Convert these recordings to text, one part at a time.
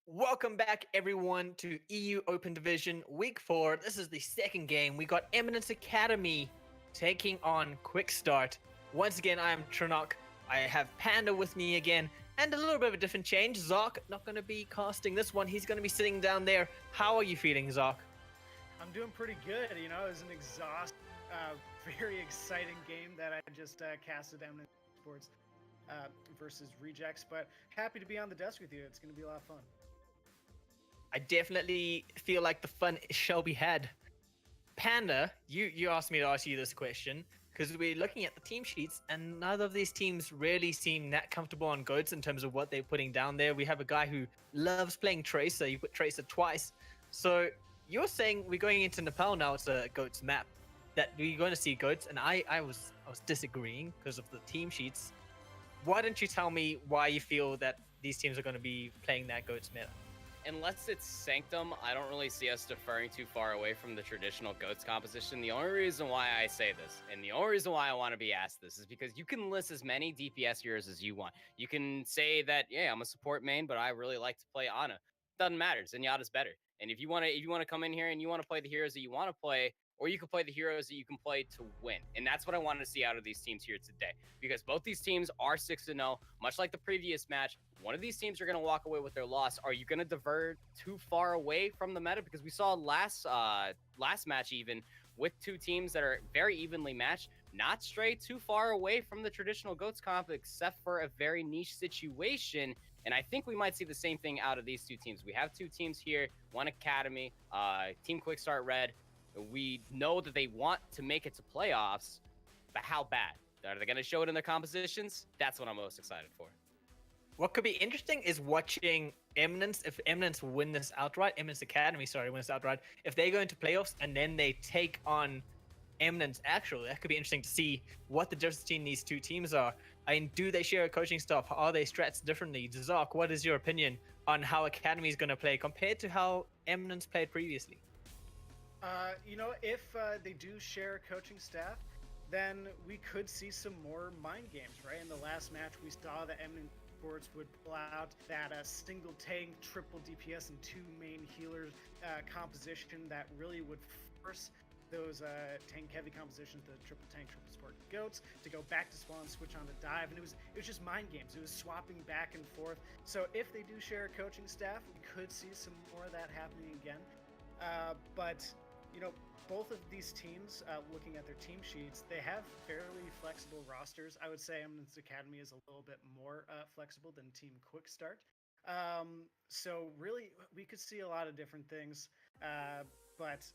Welcome back, everyone, to EU Open Division Week 4. This is the second game. We got Eminence Academy taking on Quickstart. Once again, I am Trinok. I have Panda with me again, and a little bit of a different change. Zark not going to be casting this one. He's going to be sitting down there. How are you feeling, Zark? I'm doing pretty good. You know, it was an very exciting game that I just casted Eminence Esports versus Rejects, but happy to be on the desk with you. It's going to be a lot of fun. I definitely feel like the fun shall be had. Panda, you asked me to ask you this question because we're looking at the team sheets and neither of these teams really seem that comfortable on GOATs in terms of what they're putting down there. We have a guy who loves playing Tracer. You put Tracer twice. So you're saying we're going into Nepal now. It's a GOATs map that we're going to see GOATs, and I was disagreeing because of the team sheets. Why don't you tell me why you feel that these teams are going to be playing that GOATs meta? Unless it's Sanctum, I don't really see us deferring too far away from the traditional GOATs composition. The only reason why I say this, and the only reason why I want to be asked this, is because you can list as many DPS heroes as you want. You can say that, yeah, I'm a support main, but I really like to play Ana. Doesn't matter. Zenyatta's better. And if you want to come in here and you want to play the heroes that you want to play, or you can play the heroes that you can play to win. And that's what I wanted to see out of these teams here today. Because both these teams are 6-0, much like the previous match. One of these teams are going to walk away with their loss. Are you going to divert too far away from the meta? Because we saw last match even with two teams that are very evenly matched, not stray too far away from the traditional GOATs comp, except for a very niche situation. And I think we might see the same thing out of these two teams. We have two teams here, one Academy, Team Quickstart Red. We know that they want to make it to playoffs, but how bad? Are they going to show it in their compositions? That's what I'm most excited for. What could be interesting is watching Eminence. If Eminence win this outright, Eminence Academy, win this outright, if they go into playoffs and then they take on Eminence actually, that could be interesting to see what the difference between these two teams are. I mean, do they share coaching staff? Are they strats differently? Zark, what is your opinion on how Academy is going to play compared to how Eminence played previously? If they do share a coaching staff, then we could see some more mind games, right? In the last match, we saw that Eminence Esports would pull out that single tank, triple DPS, and two main healers composition that really would force those tank-heavy compositions, the triple tank, triple support GOATs, to go back to spawn, switch on to dive, and it was just mind games. It was swapping back and forth. So if they do share a coaching staff, we could see some more of that happening again. But both of these teams, looking at their team sheets, they have fairly flexible rosters. I would say Eminence Academy is a little bit more flexible than Team Quickstart. So really, we could see a lot of different things, but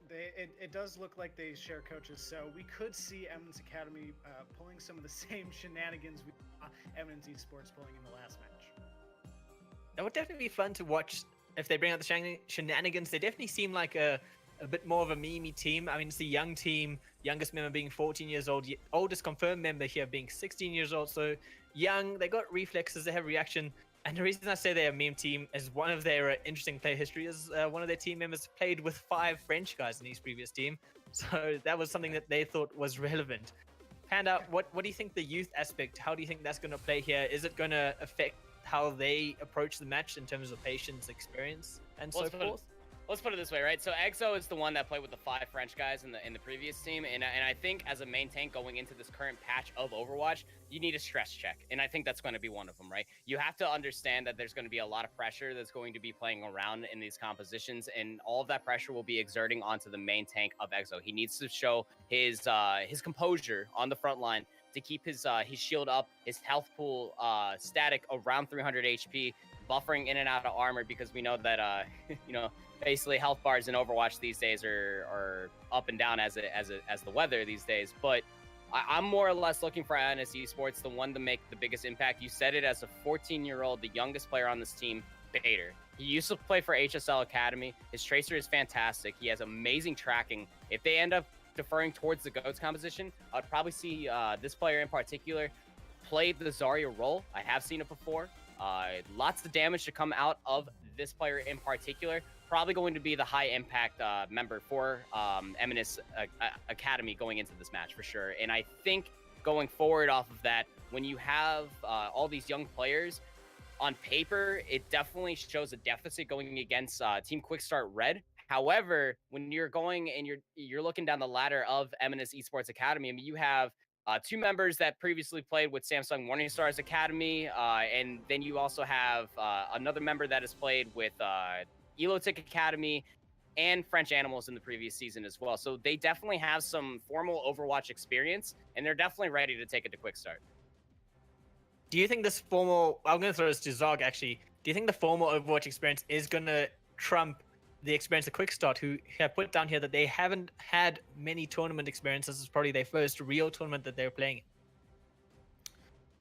it does look like they share coaches. So we could see Eminence Academy pulling some of the same shenanigans we saw Eminence Esports pulling in the last match. That would definitely be fun to watch. If they bring out the shenanigans, they definitely seem like a bit more of a meme team. I mean, it's a young team, youngest member being 14 years old, oldest confirmed member here being 16 years old. So young, they got reflexes, they have reaction. And the reason I say they're a meme team is one of their interesting play history is one of their team members played with 5 French guys in his previous team. So that was something that they thought was relevant. Panda, what do you think the youth aspect, how do you think that's going to play here? Is it going to affect how they approach the match in terms of patience, experience, and so forth? Let's put it this way, right? So EXO is the one that played with the 5 French guys in the previous team, and I think as a main tank going into this current patch of Overwatch, you need a stress check, and I think that's going to be one of them, right? You have to understand that there's going to be a lot of pressure that's going to be playing around in these compositions, and all of that pressure will be exerting onto the main tank of EXO. He needs to show his composure on the front line to keep his shield up, his health pool static around 300 HP, buffering in and out of armor, because we know that basically health bars in Overwatch these days are up and down as the weather these days. But I'm more or less looking for Analyst Esports, the one to make the biggest impact. You said it, as a 14-year-old, the youngest player on this team, Bader. He used to play for HSL Academy. His Tracer is fantastic. He has amazing tracking. If they end up deferring towards the GOATs composition, I'd probably see this player in particular play the Zarya role. I have seen it before. Lots of damage to come out of this player in particular, probably going to be the high impact member for Eminence Academy going into this match for sure. And I think going forward off of that, when you have all these young players, on paper, it definitely shows a deficit going against Team Quickstart Red. However, when you're going and you're looking down the ladder of Eminence Esports Academy, I mean, you have 2 members that previously played with Samsung Morningstar's Academy, and then you also have another member that has played with Elotic Academy and French Animals in the previous season as well. So they definitely have some formal Overwatch experience, and they're definitely ready to take it to Quickstart. Do you think this formal, I'm going to throw this to Zog actually, do you think the formal Overwatch experience is going to trump the experience of Quickstart, who have put down here that they haven't had many tournament experiences? This is probably their first real tournament that they're playing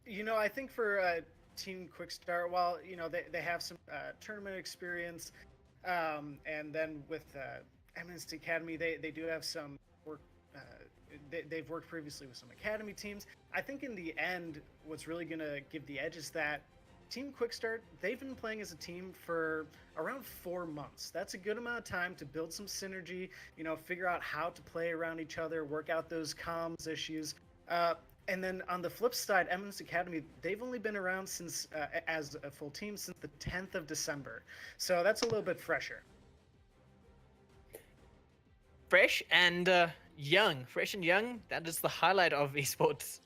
in. You know, I think for Team Quickstart, while, you know, they have some tournament experience, and then with Eminence Academy, they do have some work. They've worked previously with some academy teams. I think in the end, what's really going to give the edge is that Team Quickstart, they've been playing as a team for around 4 months. That's a good amount of time to build some synergy, you know, figure out how to play around each other, work out those comms issues. And then on the flip side, Eminence Academy, they've only been around since as a full team since the 10th of December. So that's a little bit fresher. Fresh and young. Fresh and young. That is the highlight of Esports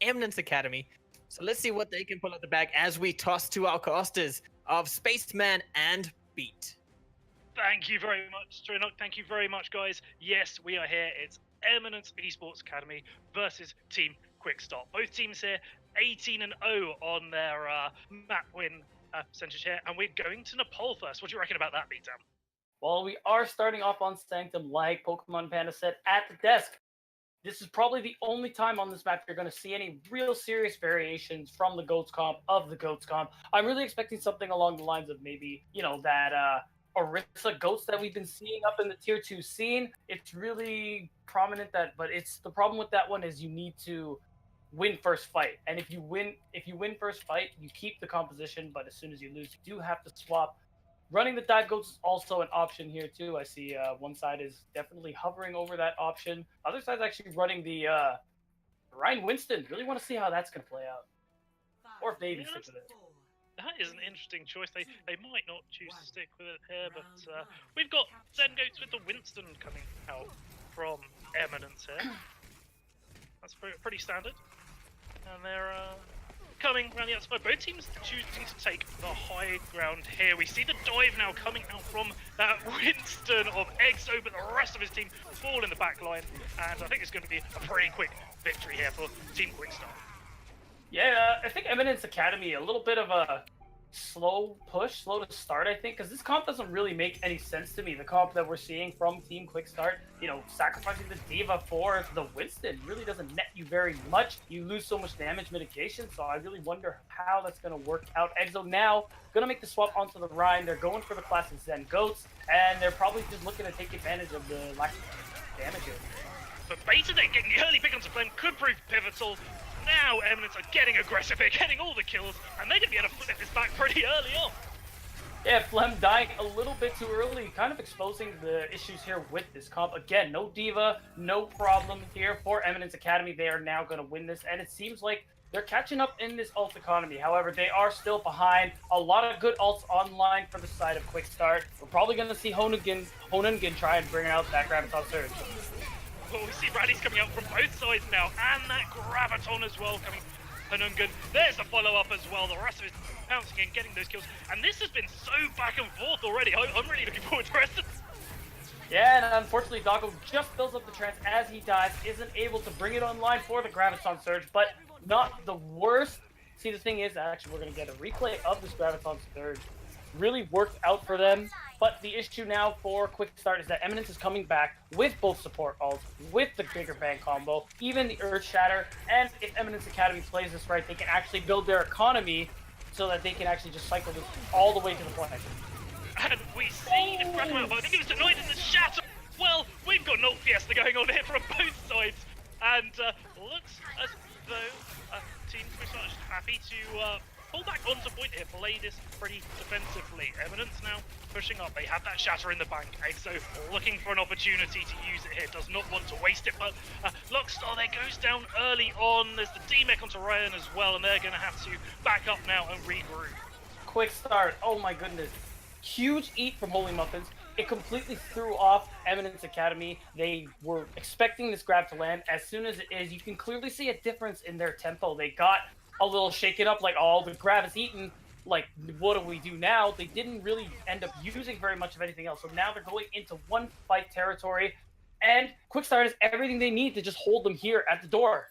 Eminence Academy. So let's see what they can pull out the bag as we toss to our casters of Spaceman and Beat. Thank you very much, Trinok. Thank you very much, guys. Yes, we are here. It's Eminence Esports Academy versus Team Quickstart. Both teams here 18-0 on their map win percentage here. And we're going to Nepal first. What do you reckon about that, Beatdown? Well, we are starting off on Sanctum, like Pokemon Panda said, at the desk. This is probably the only time on this map you're going to see any real serious variations from the GOATS comp of the GOATS comp. I'm really expecting something along the lines of maybe, you know, that Orisa GOATS that we've been seeing up in the tier 2 scene. It's really prominent but it's the problem with that one is you need to win first fight. And if you win first fight, you keep the composition, but as soon as you lose, you do have to swap. Running the dive goats is also an option here too. I see one side is definitely hovering over that option. Other side's actually running the Ryan Winston. Really want to see how that's going to play out. Or if they even stick with it. That is an interesting choice. They might not choose to stick with it here, but we've got Zen Goats with the Winston coming out from Eminence here. That's pretty standard. And they're coming around the outside. Both teams choosing to take the high ground here. We see the dive now coming out from that Winston of Exo, but the rest of his team fall in the back line. And I think it's going to be a pretty quick victory here for Team Quickstart. Yeah, I think Eminence Academy, a little bit of a slow to start, I think, because this comp doesn't really make any sense to me. The comp that we're seeing from Team Quickstart, you know, sacrificing the Diva for the Winston really doesn't net you very much. You lose so much damage mitigation, so I really wonder how that's going to work out. Exo now going to make the swap onto the Rhine. They're going for the classic Zen Goats, and they're probably just looking to take advantage of the lack of damage here. But Beta Day getting the early pick onto Flame could prove pivotal. Now Eminence are getting aggressive here, getting all the kills, and they're going to be able to flip this back pretty early on. Yeah, Flem dying a little bit too early, kind of exposing the issues here with this comp. Again, no Diva, no problem here for Eminence Academy. They are now going to win this, and it seems like they're catching up in this ult economy. However, they are still behind. A lot of good ults online for the side of Quickstart. We're probably going to see Honungen try and bring out that Graviton Surge. Well, we see rallies coming out from both sides now, and that Graviton as well coming. Honungen, there's the follow-up as well. The rest of it pouncing and getting those kills. And this has been so back and forth already. I'm really looking forward to the rest of this. Yeah, and unfortunately, Doggo just fills up the trance as he dies, isn't able to bring it online for the Graviton Surge, but not the worst. See, the thing is, actually, we're going to get a replay of this Graviton Surge. Really worked out for them. But the issue now for Quickstart is that Eminence is coming back with both support ults, with the bigger bang combo, even the Earth Shatter, and if Eminence Academy plays this right, they can actually build their economy so that they can actually just cycle this all the way to the point. And we see the Graviton, I think it was denied in the Shatter. Well, we've got an ult fiesta going on here from both sides, and looks as though Team Quickstart is happy to pull back onto point here, play this pretty defensively. Eminence now pushing up. They have that shatter in the bank. Exo looking for an opportunity to use it here. Does not want to waste it, but Lockstar there goes down early on. There's the D-Mech onto Ryan as well, and they're going to have to back up now and regroup. Quickstart, oh my goodness. Huge eat from Holy Muffins. It completely threw off Eminence Academy. They were expecting this grab to land. As soon as it is, you can clearly see a difference in their tempo. They got a little shaken up, like, oh, the grab is eaten. Like, what do we do now? They didn't really end up using very much of anything else. So now they're going into one fight territory. And Quickstart has everything they need to just hold them here at the door.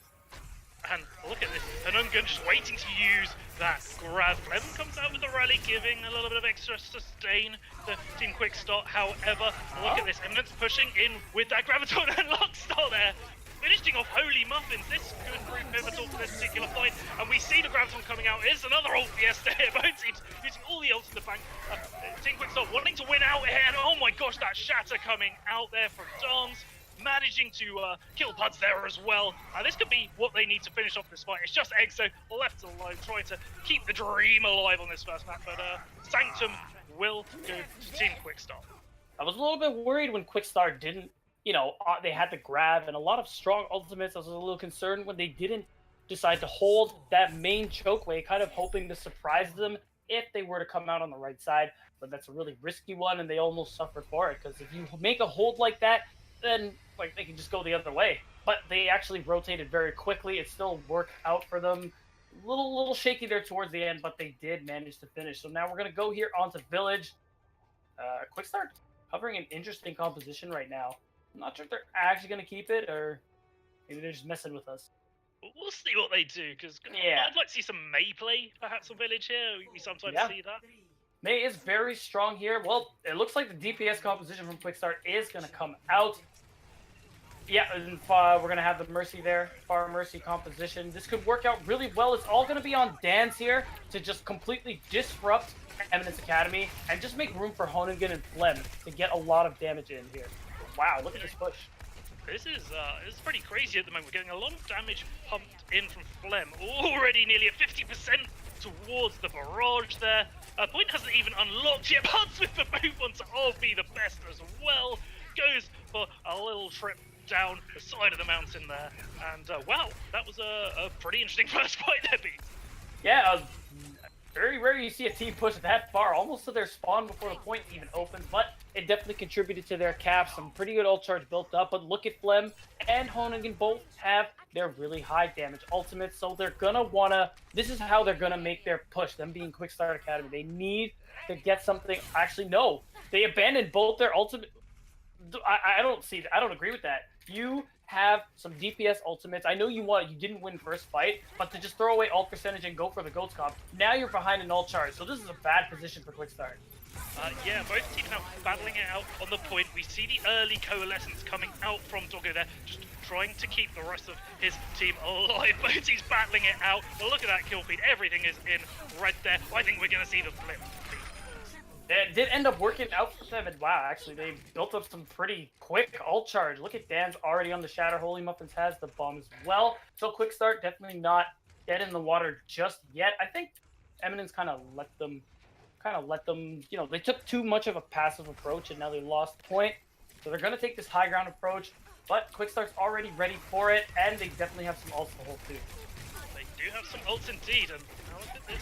And look at this, and Ungun just waiting to use that grab. Flem comes out with the rally, giving a little bit of extra sustain to Team Quickstart. However, look at this, Eminence pushing in with that Graviton and Lockstar there. Finishing off Holy Muffins. This could prove pivotal for this particular fight. And we see the Graviton coming out. It's another ult fiesta here. Both teams using all the ults in the bank. Team Quickstart wanting to win out here. And oh my gosh, that shatter coming out there from Dons. Managing to kill Puds there as well. This could be what they need to finish off this fight. It's just Exo left alone, trying to keep the dream alive on this first map. But Sanctum will go to Team Quickstart. I was a little bit worried when Quickstart didn't, they had the grab and a lot of strong ultimates. I was a little concerned when they didn't decide to hold that main chokeway, kind of hoping to surprise them if they were to come out on the right side. But that's a really risky one, and they almost suffered for it. Because if you make a hold like that, then they can just go the other way. But they actually rotated very quickly. It still worked out for them. A little shaky there towards the end, but they did manage to finish. So now we're going to go here onto Village. Quickstart covering an interesting composition right now. I'm not sure if they're actually going to keep it, or maybe they're just messing with us. We'll see what they do, because I'd like to see some May play, perhaps, on Village here. We sometimes see that. May is very strong here. Well, it looks like the DPS composition from Quickstart is going to come out. Yeah, and we're going to have the Mercy there, Far Mercy composition. This could work out really well. It's all going to be on Dan's here to just completely disrupt Eminence Academy and just make room for Honigin and Flem to get a lot of damage in here. Wow, look at this push. This is pretty crazy at the moment. We're getting a lot of damage pumped in from Flem. Already nearly at 50% towards the barrage there. Point hasn't even unlocked yet. Puds with the move on to be the best as well. Goes for a little trip down the side of the mountain there. And wow, that was a pretty interesting first fight there, Pete. Yeah, very rare you see a team push that far, almost to their spawn before the point even opens, but it definitely contributed to their cap. Some pretty good ult charge built up, but look at Flem and Honigin both have their really high damage ultimates, so they're gonna wanna, this is how they're gonna make their push, them being Quickstart Academy. They need to get something, actually no, they abandoned both their ultimate. I don't agree with that. You have some DPS ultimates. I know you didn't win first fight, but to just throw away ult percentage and go for the Goats comp, now you're behind an ult charge, so this is a bad position for Quickstart. Yeah, both teams now battling it out on the point. We see the early coalescence coming out from Doggo there, just trying to keep the rest of his team alive. Both teams battling it out. But look at that kill feed. Everything is in red there. I think we're going to see the flip. It did end up working out for them, and wow, actually, they built up some pretty quick ult charge. Look at Dan's already on the shatter. Holy Muffins has the bomb as well. So Quickstart definitely not dead in the water just yet. I think Eminence kind of let them, they took too much of a passive approach, and now they lost point. So they're going to take this high ground approach, but Quickstart's already ready for it, and they definitely have some ults to hold too. They do have some ults indeed, and now look at this.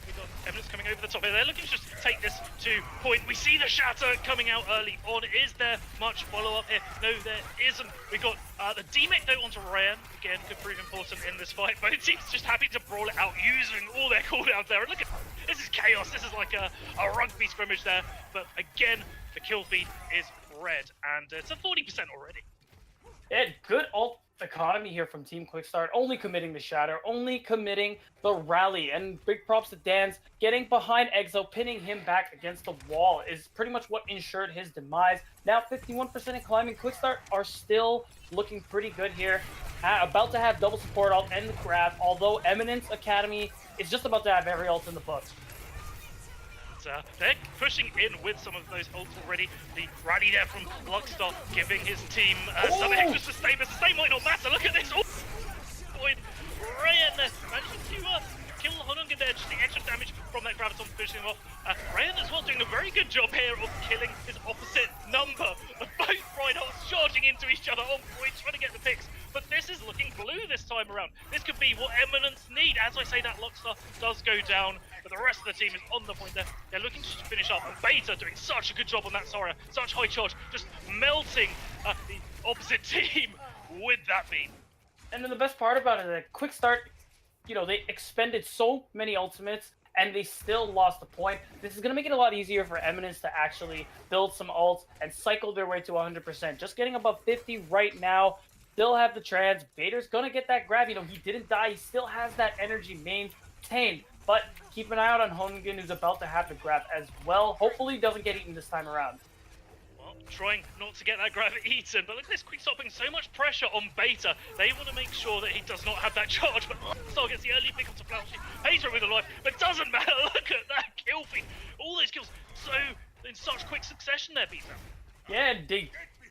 We've got Eminence coming over the top here. They're looking to just take this to point. We see the shatter coming out early on. Is there much follow-up here? No, there isn't. We got the D-Mech though onto Ryan. Again, could prove important in this fight. Both teams just happy to brawl it out using all their cooldowns there. And look at this is chaos. This is like a rugby scrimmage there. But again, the kill feed is red, and it's at 40% already. Yeah, good ult economy here from Team Quickstart, only committing the shatter, only committing the rally, and big props to Dan's getting behind Exo, pinning him back against the wall is pretty much what ensured his demise. Now 51% in climbing. Quickstart are still looking pretty good here, about to have double support ult and the grab, although Eminence Academy is just about to have every ult in the book. They're pushing in with some of those ults already. The rally there from Lockstar giving his team some extra sustain, but sustain might not matter. Look at this. Point. Ryan managing to kill Honungen there, just the extra damage from that Graviton pushing him off. Rayan as well doing a very good job here of killing his opposite number. Both Reinhardts charging into each other on point, trying to get the picks. But this is looking blue this time around. This could be what Eminence need. As I say, that Lockstar does go down, but the rest of the team is on the point there. They're looking to finish up, and Beta doing such a good job on that Zarya. Such high charge, just melting the opposite team with that beam. And then the best part about it is that Quickstart, they expended so many ultimates, and they still lost the point. This is going to make it a lot easier for Eminence to actually build some ults and cycle their way to 100%. Just getting above 50 right now. Still have the trans. Bader's going to get that grab. He didn't die. He still has that energy maintained. But keep an eye out on Honungen, who's about to have the grab as well. Hopefully he doesn't get eaten this time around. Well, trying not to get that grab eaten, but look at this Quickstart putting so much pressure on Beta. They want to make sure that he does not have that charge, but Lockstar gets the early pick up to Flaushy. Beta with a life, but doesn't matter. Look at that kill feed. All those kills in such quick succession there, Beta. Yeah,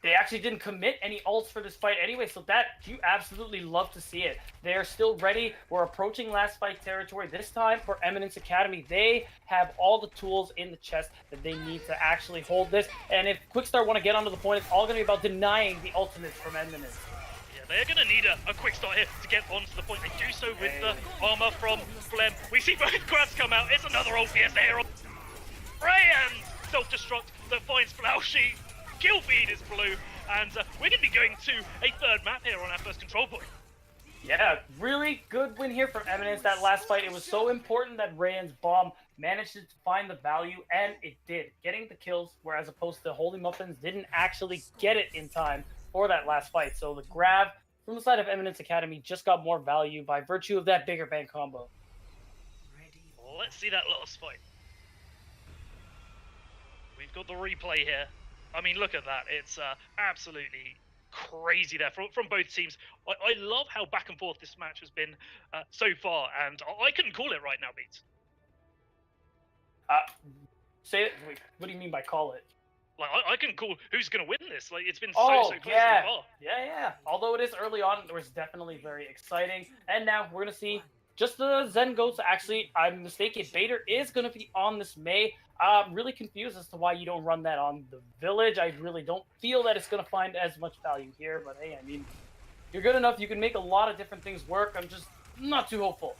they actually didn't commit any ults for this fight anyway, so that you absolutely love to see it. They're still ready. We're approaching last fight territory. This time for Eminence Academy, they have all the tools in the chest that they need to actually hold this. And if Quickstart want to get onto the point, it's all going to be about denying the ultimates from Eminence. Yeah, they're going to need a quick start here to get onto the point. They do so with the armor from Flem. We see both grabs come out. It's another ult PS here on Rayan. Self-destruct that finds Flaushy. Kill feed is blue, and we're going to be going to a third map here on our first control point. Yeah, really good win here for Eminence. That last fight, it was so important that Rayan's bomb managed to find the value, and it did. Getting the kills, whereas opposed to Holy Muffins didn't actually get it in time for that last fight. So the grab from the side of Eminence Academy just got more value by virtue of that bigger bang combo. Let's see that last fight. We've got the replay here. I mean, look at that. It's absolutely crazy there from both teams. I love how back and forth this match has been so far, and I couldn't call it right now, Beats. Say it. Wait, what do you mean by call it? Like, I can call who's going to win this. Like, it's been so close so far. Yeah. Although it is early on, it was definitely very exciting. And now we're going to see just the Zen Goats. Actually, I'm mistaken. Bader is going to be on this May. I'm really confused as to why you don't run that on the Village. I really don't feel that it's going to find as much value here. But hey, I mean, you're good enough. You can make a lot of different things work. I'm just not too hopeful.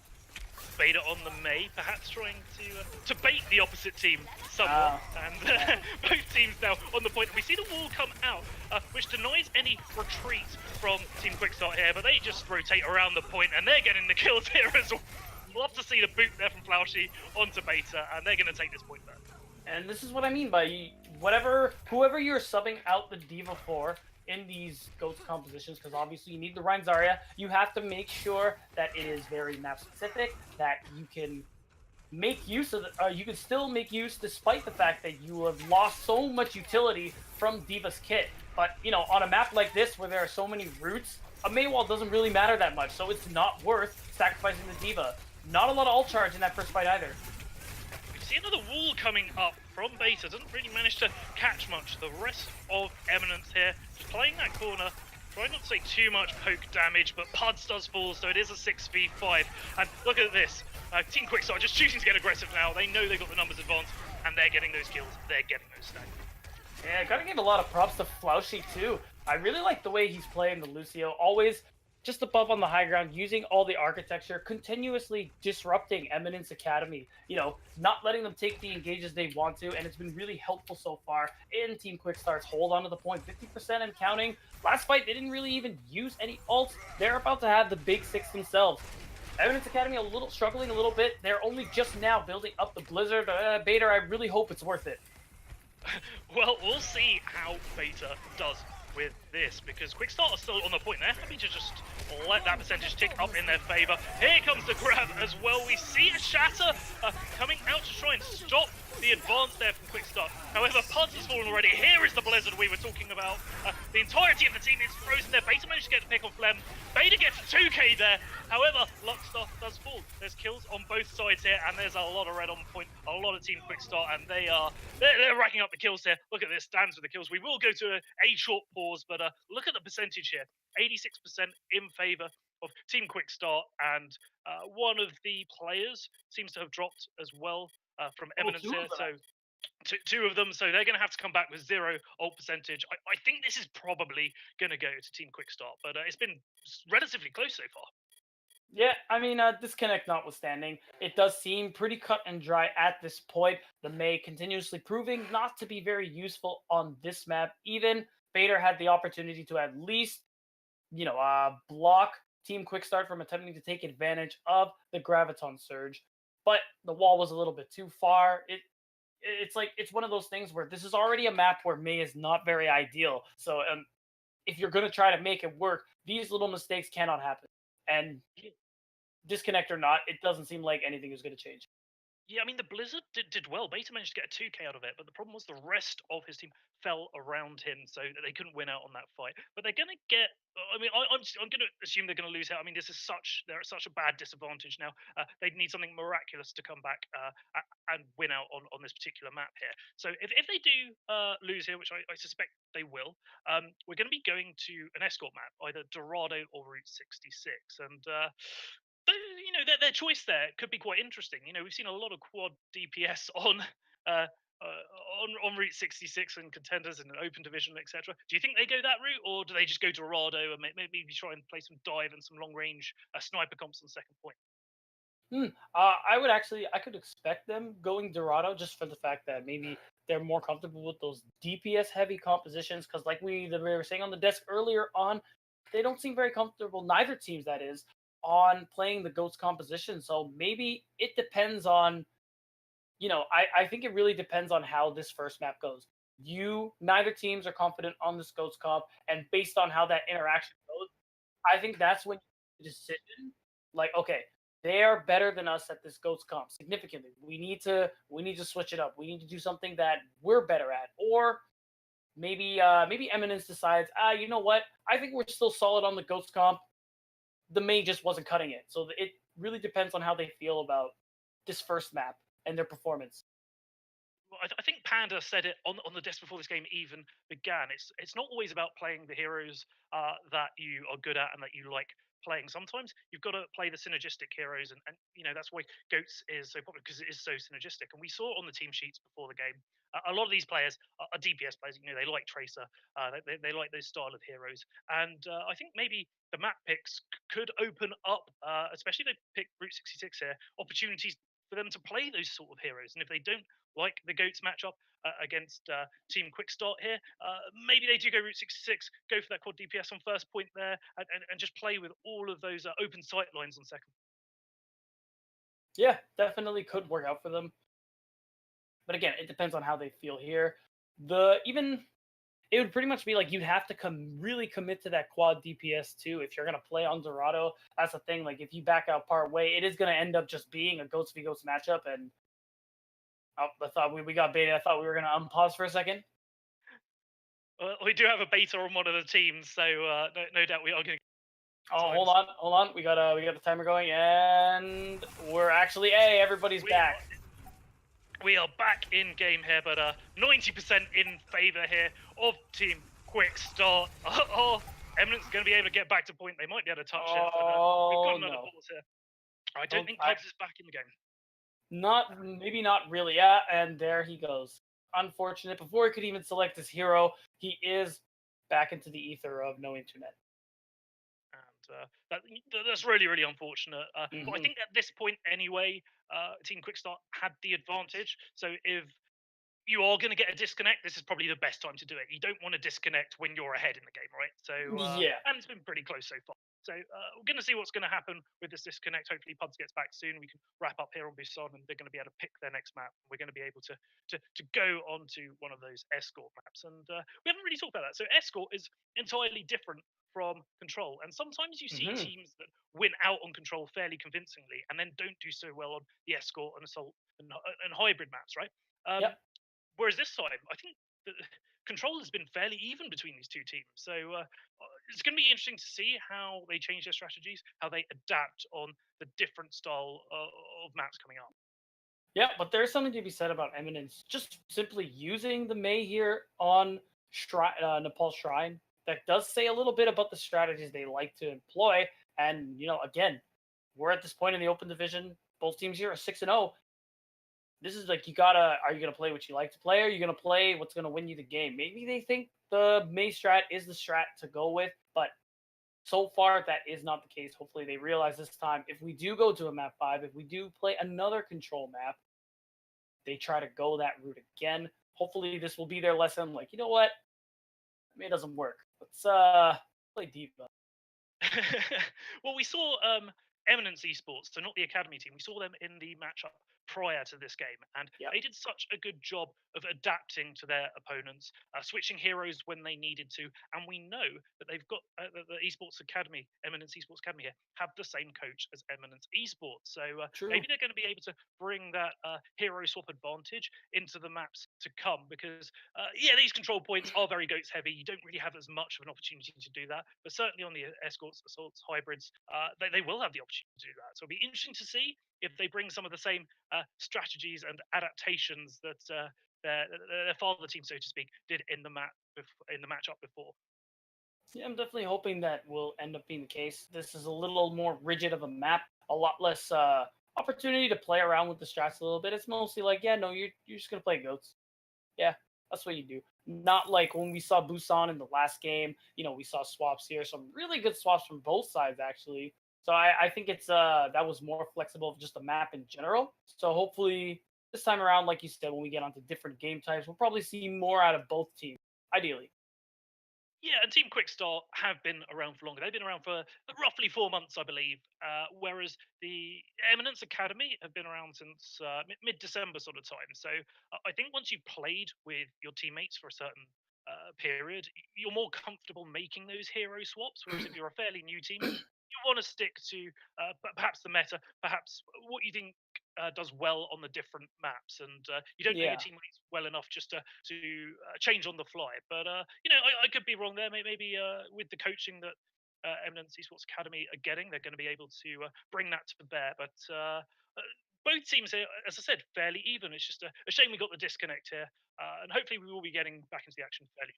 Beta on the May, perhaps trying to bait the opposite team somewhat. And both teams now on the point. We see the wall come out, which denies any retreat from Team Quickstart here, but they just rotate around the point, and they're getting the kills here as well. Love to see the boot there from Flaushy onto Beta, and they're going to take this point there. And this is what I mean by whoever you're subbing out the Diva for in these Goats compositions, because obviously you need the Rein Zarya, you have to make sure that it is very map specific, that you can make use of you can still make use despite the fact that you have lost so much utility from Diva's kit. But, on a map like this where there are so many routes, a Mei wall doesn't really matter that much, so it's not worth sacrificing the Diva. Not a lot of ult charge in that first fight either. We see another wall coming up from Beta. Doesn't really manage to catch much. The rest of Eminence here, just playing that corner, trying not to take too much poke damage, but Puds does fall, so it is a 6v5. And look at this. Team Quickstart just choosing to get aggressive now. They know they've got the numbers advanced, and they're getting those kills. They're getting those stacks. Yeah, gotta give a lot of props to Flaushy too. I really like the way he's playing the Lucio. Always just above on the high ground, using all the architecture, continuously disrupting Eminence Academy. Not letting them take the engages they want to, and it's been really helpful so far in Team Quickstar's hold on to the point. 50% and counting. Last fight, they didn't really even use any ults. They're about to have the big six themselves. Eminence Academy struggling a little bit. They're only just now building up the Blizzard. Beta, I really hope it's worth it. Well, we'll see how Beta does with this, because Quickstart are still on the point. They're happy to just let that percentage tick up in their favor. Here comes the grab as well. We see a Shatter coming out to try and stop the advance there from Quickstart. However, Puds has fallen already. Here is the Blizzard we were talking about. The entirety of the team is frozen there. Beta managed to get the pick on Flem. Beta gets 2k there. However, Lockstar does fall. There's kills on both sides here, and there's a lot of red on point. A lot of Team Quickstart, and they're racking up the kills here. Look at this, stands with the kills. We will go to a short pause, but look at the percentage here. 86% in favor of Team Quickstart, and one of the players seems to have dropped as well from Eminence here. So two of them, so they're going to have to come back with 0 ult percentage. I think this is probably going to go to Team Quickstart, but it's been relatively close so far. Yeah, I mean, disconnect notwithstanding, it does seem pretty cut and dry at this point. The Mei continuously proving not to be very useful on this map. Even Bader had the opportunity to at least, block Team Quickstart from attempting to take advantage of the Graviton Surge, but the wall was a little bit too far. It's one of those things where this is already a map where Mei is not very ideal. So if you're going to try to make it work, these little mistakes cannot happen. And disconnect or not, it doesn't seem like anything is going to change. Yeah, I mean, the Blizzard did well. Beta managed to get a 2k out of it, but the problem was the rest of his team fell around him, so they couldn't win out on that fight. But they're going to get. I mean, I'm going to assume they're going to lose out. I mean, they're at such a bad disadvantage now. They need something miraculous to come back and win out on this particular map here. So if they do lose here, which I suspect they will, we're going to be going to an escort map, either Dorado or Route 66, and. Their choice there could be quite interesting. We've seen a lot of quad DPS on Route 66 and contenders in an open division, etc. Do you think they go that route, or do they just go Dorado and maybe try and play some dive and some long range sniper comps on second point? I could expect them going Dorado just for the fact that maybe they're more comfortable with those DPS heavy compositions. Because like we were saying on the desk earlier on, they don't seem very comfortable. Neither teams, that is, on playing the GOATS composition. So maybe it depends on, I think it really depends on how this first map goes. Neither teams are confident on this GOATS comp, and based on how that interaction goes, I think that's when the decision, like, okay, they are better than us at this GOATS comp significantly. We need to switch it up. We need to do something that we're better at. Or maybe Eminence decides, you know what? I think we're still solid on the GOATS comp. The Mei just wasn't cutting it. So it really depends on how they feel about this first map and their performance. Well, I think Panda said it on the desk before this game even began. It's not always about playing the heroes that you are good at and that you like playing. Sometimes you've got to play the synergistic heroes, and that's why GOATS is so popular, because it is so synergistic. And we saw on the team sheets before the game, a lot of these players are DPS players. They like Tracer, they like those style of heroes, and I think maybe the map picks could open up, especially if they pick Route 66 here, opportunities for them to play those sort of heroes. And if they don't like the GOATS matchup against Team Quickstart here, maybe they do go Route 66, go for that quad DPS on first point there, and just play with all of those open sight lines on second. Yeah, definitely could work out for them. But again, it depends on how they feel here. It would pretty much be like you'd have to really commit to that quad DPS too if you're gonna play on Dorado. That's the thing. Like if you back out part way, it is gonna end up just being a GOATS v GOATS matchup. And I thought we got baited. I thought we were gonna unpause for a second. We do have a beta on one of the teams, so no doubt we are going to. Oh, hold on. We got the timer going, and we're actually everybody's back. We are back in game here, but 90% in favor here of Team Quickstart. Eminence going to be able to get back to point. They might be able to touch it, but we've got another pause here. I don't think Pubs is back in the game. Maybe not really. Yeah, and there he goes. Unfortunate. Before he could even select his hero, he is back into the ether of no internet. And that's really, really unfortunate. But I think at this point anyway, Team Quickstart had the advantage. So if you are going to get a disconnect, this is probably the best time to do it. You don't want to disconnect when you're ahead in the game, right? So yeah. And it's been pretty close so far. So we're going to see what's going to happen with this disconnect. Hopefully Pubs gets back soon. We can wrap up here on Busan, and they're going to be able to pick their next map. We're going to be able to go on to one of those escort maps. And we haven't really talked about that. So escort is entirely different from control. And sometimes you see teams that win out on control fairly convincingly and then don't do so well on the escort and assault and hybrid maps, right? Yep. Whereas this time, I think the control has been fairly even between these two teams. So it's going to be interesting to see how they change their strategies, how they adapt on the different style of maps coming up. Yeah, but there's something to be said about Eminence. Just simply using the Mei here on Nepal Shrine, that does say a little bit about the strategies they like to employ. And, again, we're at this point in the open division. Both teams here are 6-0. This is like, are you going to play what you like to play? Or are you going to play what's going to win you the game? Maybe they think the Mei strat is the strat to go with, but so far that is not the case. Hopefully they realize this time, if we do go to a map 5, if we do play another control map, they try to go that route again. Hopefully this will be their lesson. Like, you know what? I mean, it doesn't work. Let's play Diva. Well, we saw Eminence Esports, so not the academy team. We saw them in the matchup prior to this game, and they did such a good job of adapting to their opponents, switching heroes when they needed to. And we know that they've got the Esports Academy, Eminence Esports Academy here, have the same coach as Eminence Esports. So maybe they're going to be able to bring that hero swap advantage into the maps to come, because these control points are very goats heavy. You don't really have as much of an opportunity to do that, but certainly on the escorts, assaults, hybrids, they will have the opportunity to do that. So it'll be interesting to see if they bring some of the same strategies and adaptations that their father team, so to speak, did in the matchup before. Yeah, I'm definitely hoping that will end up being the case. This is a little more rigid of a map, a lot less opportunity to play around with the strats a little bit. It's mostly like, you're just gonna play goats. Yeah, that's what you do. Not like when we saw Busan in the last game. We saw swaps here, some really good swaps from both sides actually. So I think it's that was more flexible of just the map in general. So hopefully this time around, like you said, when we get onto different game types, we'll probably see more out of both teams, ideally. Yeah, and Team Quickstart have been around for longer. They've been around for roughly 4 months, I believe, whereas the Eminence Academy have been around since mid-December sort of time. So I think once you've played with your teammates for a certain period, you're more comfortable making those hero swaps, whereas if you're a fairly new team, you want to stick to perhaps the meta, perhaps what you think does well on the different maps, and you don't know your teammates well enough just to change on the fly. But I could be wrong there. Maybe with the coaching that Eminence Esports Academy are getting, they're going to be able to bring that to bear. But both teams here, as I said, fairly even. It's just a shame we got the disconnect here, and hopefully we will be getting back into the action fairly.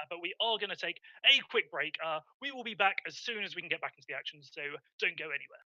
But we are going to take a quick break. We will be back as soon as we can get back into the action, so don't go anywhere.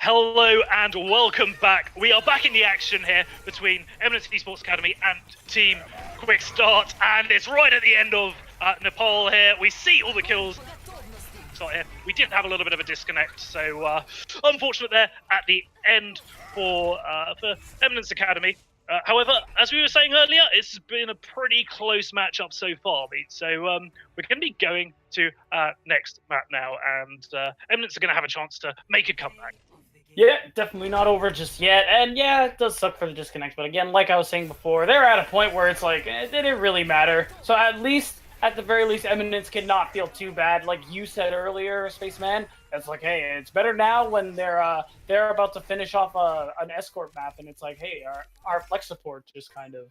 Hello and welcome back. We are back in the action here between Eminence Esports Academy and Team Quickstart, and it's right at the end of Nepal here. We see all the kills. Here. We did have a little bit of a disconnect, so unfortunate there at the end for Eminence Academy. However, as we were saying earlier, it's been a pretty close matchup so far, Beat. So we're going to be going to next map now, and Eminence are going to have a chance to make a comeback. Yeah, definitely not over just yet. And yeah, it does suck for the disconnect. But again, like I was saying before, they're at a point where it's like, it didn't really matter. So at the very least, Eminence cannot feel too bad. Like you said earlier, Spaceman, it's like, hey, it's better now when they're about to finish off an escort map. And it's like, hey, our flex support just kind of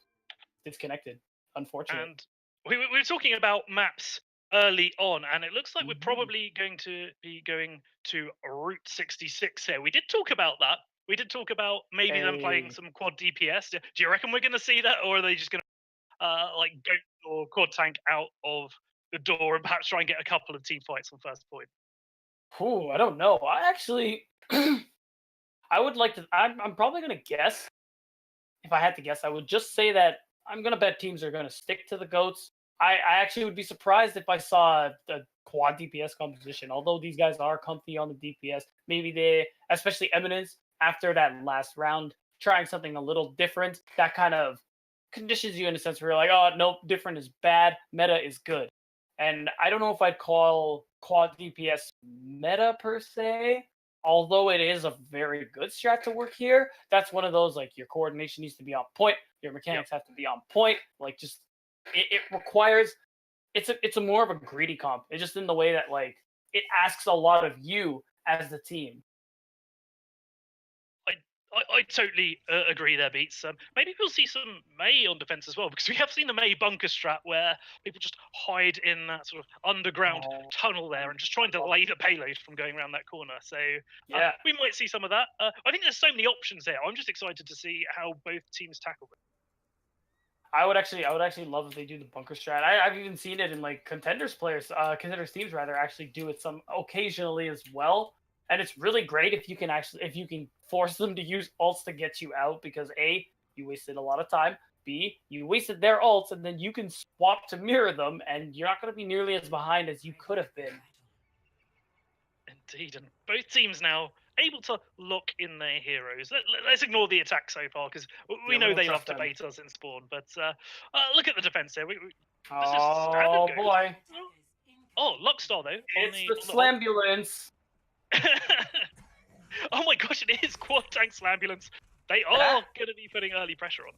disconnected, unfortunately. And we were talking about maps early on, and it looks like we're probably going to be going to Route 66 here. We did talk about that. We did talk about maybe them playing some quad DPS. Do you reckon we're going to see that, or are they just going to like go or quad tank out of the door and perhaps try and get a couple of team fights on first point? Ooh, I don't know. I actually, I would like to. I'm probably going to guess. If I had to guess, I would just say that I'm going to bet teams are going to stick to the goats. I actually would be surprised if I saw a quad DPS composition. Although these guys are comfy on the DPS, maybe they, especially Eminence, after that last round, trying something a little different. That kind of conditions you in a sense where you're like, oh, nope, different is bad, meta is good. And I don't know if I'd call quad DPS meta per se, although it is a very good strat to work here. That's one of those, like, your coordination needs to be on point, your mechanics have to be on point, like, just it requires it's a more of a greedy comp. It's just in the way that, like, it asks a lot of you as the team. I totally agree there, Beats. Maybe we'll see some Mei on defense as well, because we have seen the Mei bunker strat where people just hide in that sort of underground tunnel there and just try and delay the payload from going around that corner. So Yeah. we might see some of that. I think there's so many options there. I'm just excited to see how both teams tackle it. I would actually love if they do the bunker strat. I've even seen it in, like, contenders teams rather actually do it some occasionally as well. And it's really great if you can force them to use ults to get you out, because A, you wasted a lot of time. B, you wasted their ults, and then you can swap to mirror them, and you're not going to be nearly as behind as you could have been. Indeed, and both teams now able to lock in their heroes. Let's ignore the attack so far, because we know they love to bait us in spawn. But look at the defense here. Oh boy! Oh, Lockstar though. It's the Slambulance. Oh my gosh, it is quad tank Slambulance. They are going to be putting early pressure on.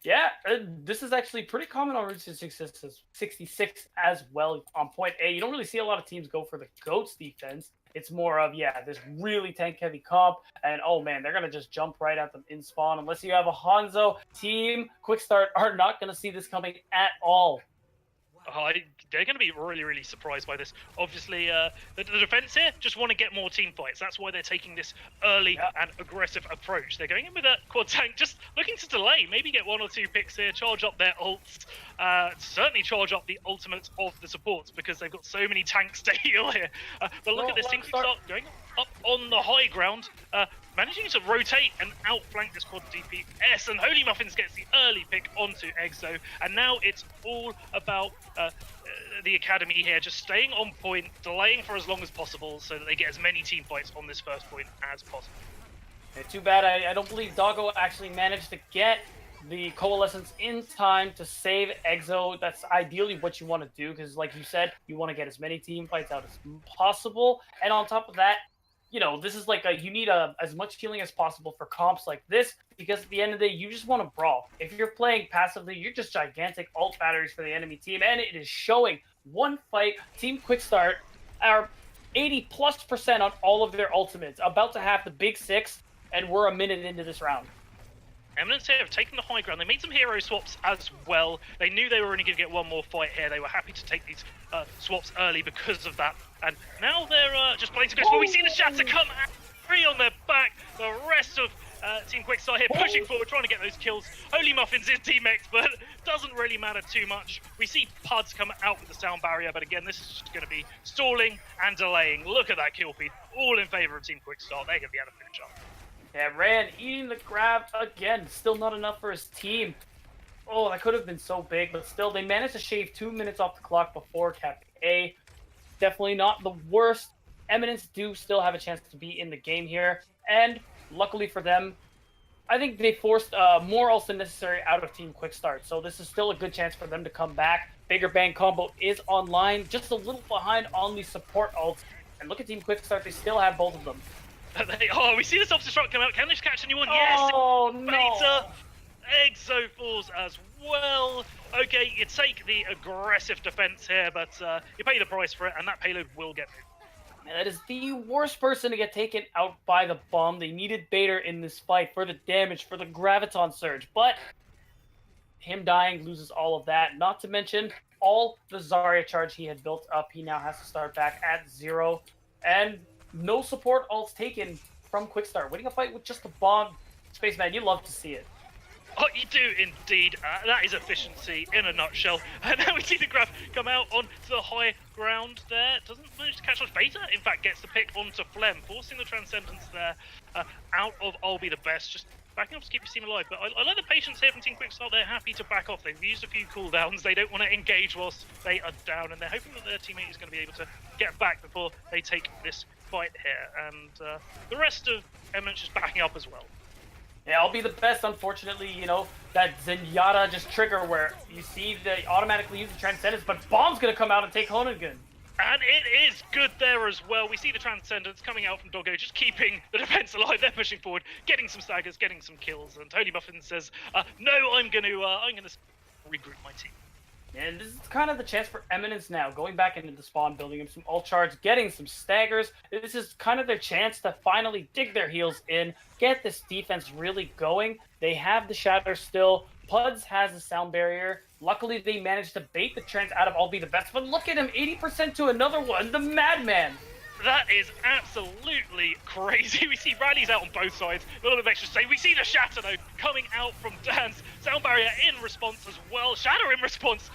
Yeah, this is actually pretty common on Route 66 as well on point A. You don't really see a lot of teams go for the GOATS defense. It's more of, this really tank-heavy comp, and oh man, they're going to just jump right at them in spawn. Unless you have a Hanzo team, Quickstart are not going to see this coming at all. They're going to be really, really surprised by this. Obviously, the defense here just want to get more team fights. That's why they're taking this early and aggressive approach. They're going in with a quad tank, just looking to delay, maybe get 1 or 2 picks here, charge up their ults, certainly charge up the ultimates of the supports, because they've got so many tanks to heal here. But look at this, Quickstart going up on the high ground, managing to rotate and outflank this quad DPS, and Holy Muffins gets the early pick onto Exo, and now it's all about the Academy here, just staying on point, delaying for as long as possible so that they get as many team fights on this first point as possible. Too bad I don't believe Doggo actually managed to get the Coalescence in time to save Exo. That's ideally what you want to do, because like you said, you want to get as many team fights out as possible, and on top of that, this is like you need as much healing as possible for comps like this, because at the end of the day, you just want to brawl. If you're playing passively, you're just gigantic ult batteries for the enemy team, and it is showing. One fight, Team Quickstart are 80+% on all of their ultimates, about to have the big 6, and we're a minute into this round. Eminence here have taken the high ground. They made some hero swaps as well. They knew they were only going to get one more fight here. They were happy to take these swaps early because of that. And now they're just playing to go. But we see the Shatter come out, 3 on their back. The rest of Team Quickstart here pushing forward, trying to get those kills. Holy Muffins is team expert. Doesn't really matter too much. We see Puds come out with the sound barrier, but again, this is just going to be stalling and delaying. Look at that kill feed, all in favor of Team Quickstart. They're going to be able to finish up. Yeah, Rand eating the grab again. Still not enough for his team. Oh, that could have been so big, but still, they managed to shave 2 minutes off the clock before Cap A. Definitely not the worst. Eminence do still have a chance to be in the game here, and luckily for them, I think they forced more ults than necessary out of Team Quickstart. So this is still a good chance for them to come back. Bigger Bang combo is online, just a little behind on the support ults. And look at Team Quickstart, they still have both of them. Oh, we see the self-destruct come out. Can they catch anyone? Yes! Oh, no! Beta! Exo falls as well. Okay, you take the aggressive defense here, but you pay the price for it, and that payload will get moved. Man, that is the worst person to get taken out by the bomb. They needed Bader in this fight for the damage, for the Graviton Surge, but him dying loses all of that. Not to mention all the Zarya charge he had built up. He now has to start back at 0, and no support ults taken from Quickstart. Winning a fight with just a bomb, Spaceman, you love to see it. Oh, you do indeed. That is efficiency in a nutshell. And now we see the Graf come out onto the high ground there. Doesn't manage to catch much. Beta, in fact, gets the pick onto Flem, forcing the Transcendence there out of I'll Be the Best. Just backing off to keep your team alive. But I like the patience here from Team Quickstart. They're happy to back off. They've used a few cooldowns. They don't want to engage whilst they are down. And they're hoping that their teammate is going to be able to get back before they take this fight here. And the rest of Eminence just backing up as well. Yeah, I'll be the best. Unfortunately, you know, that Zenyatta just trigger where you see they automatically use the Transcendence, but Bomb's going to come out and take Hoenigan. And it is good there as well. We see the Transcendence coming out from Doggo, just keeping the defense alive. They're pushing forward, getting some staggers, getting some kills. And Tony Buffin says, no, I'm going to regroup my team. And this is kind of the chance for Eminence now, going back into the spawn, building up some ult charge, getting some staggers. This is kind of their chance to finally dig their heels in, get this defense really going. They have the Shatter still. Puds has a sound barrier. Luckily, they managed to bait the Trans out of I'll Be the Best. But look at him, 80% to another one, the Madman. That is absolutely crazy. We see rallies out on both sides. A little bit of extra save. We see the Shatter, though, coming out from Dance. Sound barrier in response as well. Shatter in response.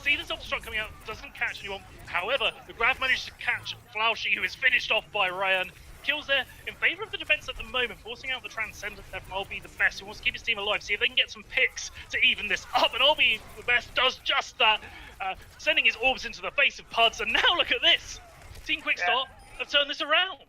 See the self-destruct coming out. Doesn't catch anyone. However, the Grav managed to catch Flaushy, who is finished off by Ryan. Kills there in favor of the defense at the moment, forcing out the Transcendent there from I'll Be the Best, who wants to keep his team alive, see if they can get some picks to even this up, and I'll Be the Best does just that, sending his orbs into the face of Puds, and now look at this! Team Quickstart have turned this around.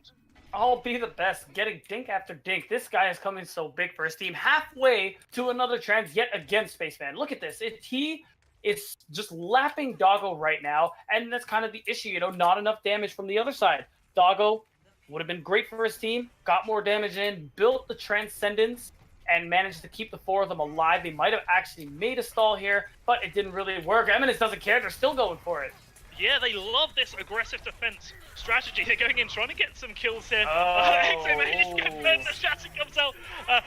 I'll Be the Best, getting dink after dink. This guy is coming so big for his team, halfway to another Trans yet again, Spaceman. Look at this. He is just lapping Doggo right now, and that's kind of the issue, you know, not enough damage from the other side. Doggo would have been great for his team, got more damage in, built the Transcendence, and managed to keep the 4 of them alive. They might have actually made a stall here, but it didn't really work. Eminence doesn't care. They're still going for it. Yeah, they love this aggressive defense strategy. They're going in, trying to get some kills here. Oh. The Shatter comes out.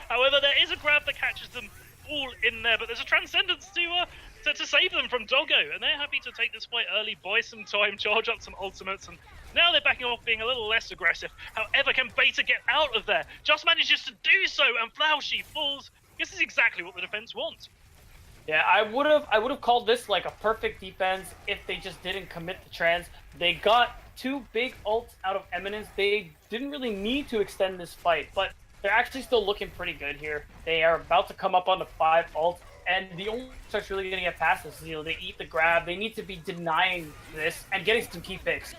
However, there is a grab that catches them all in there, but there's a Transcendence to save them from Doggo, and they're happy to take this fight early, buy some time, charge up some ultimates, and now they're backing off, being a little less aggressive. However, can Beta get out of there? Just manages to do so, and Flaushy falls. This is exactly what the defense wants. Yeah, I would have called this like a perfect defense if they just didn't commit the Trans. They got 2 big ults out of Eminence. They didn't really need to extend this fight, but they're actually still looking pretty good here. They are about to come up on the 5 ults, and the only starts really going to get past this. You know, they eat the grab. They need to be denying this and getting some key picks.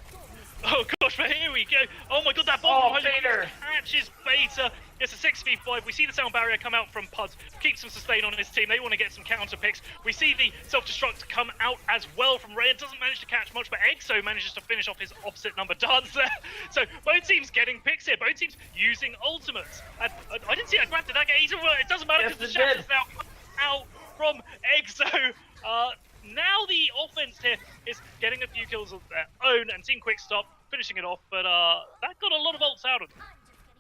Oh gosh, but here we go. Oh my god, that bomb Bader catches Beta. It's a 6v5. We see the sound barrier come out from Puds. Keeps some sustain on his team. They want to get some counter picks. We see the self-destruct come out as well from Ray. It doesn't manage to catch much, but Exo manages to finish off his opposite number dance there. So both teams getting picks here. Both teams using ultimates. And I didn't see that grab. Did that get easy? It doesn't matter because the Shatter's now out from Exo. Now the offense here is getting a few kills of their own, and Team Quickstart finishing it off, but that got a lot of ults out of them.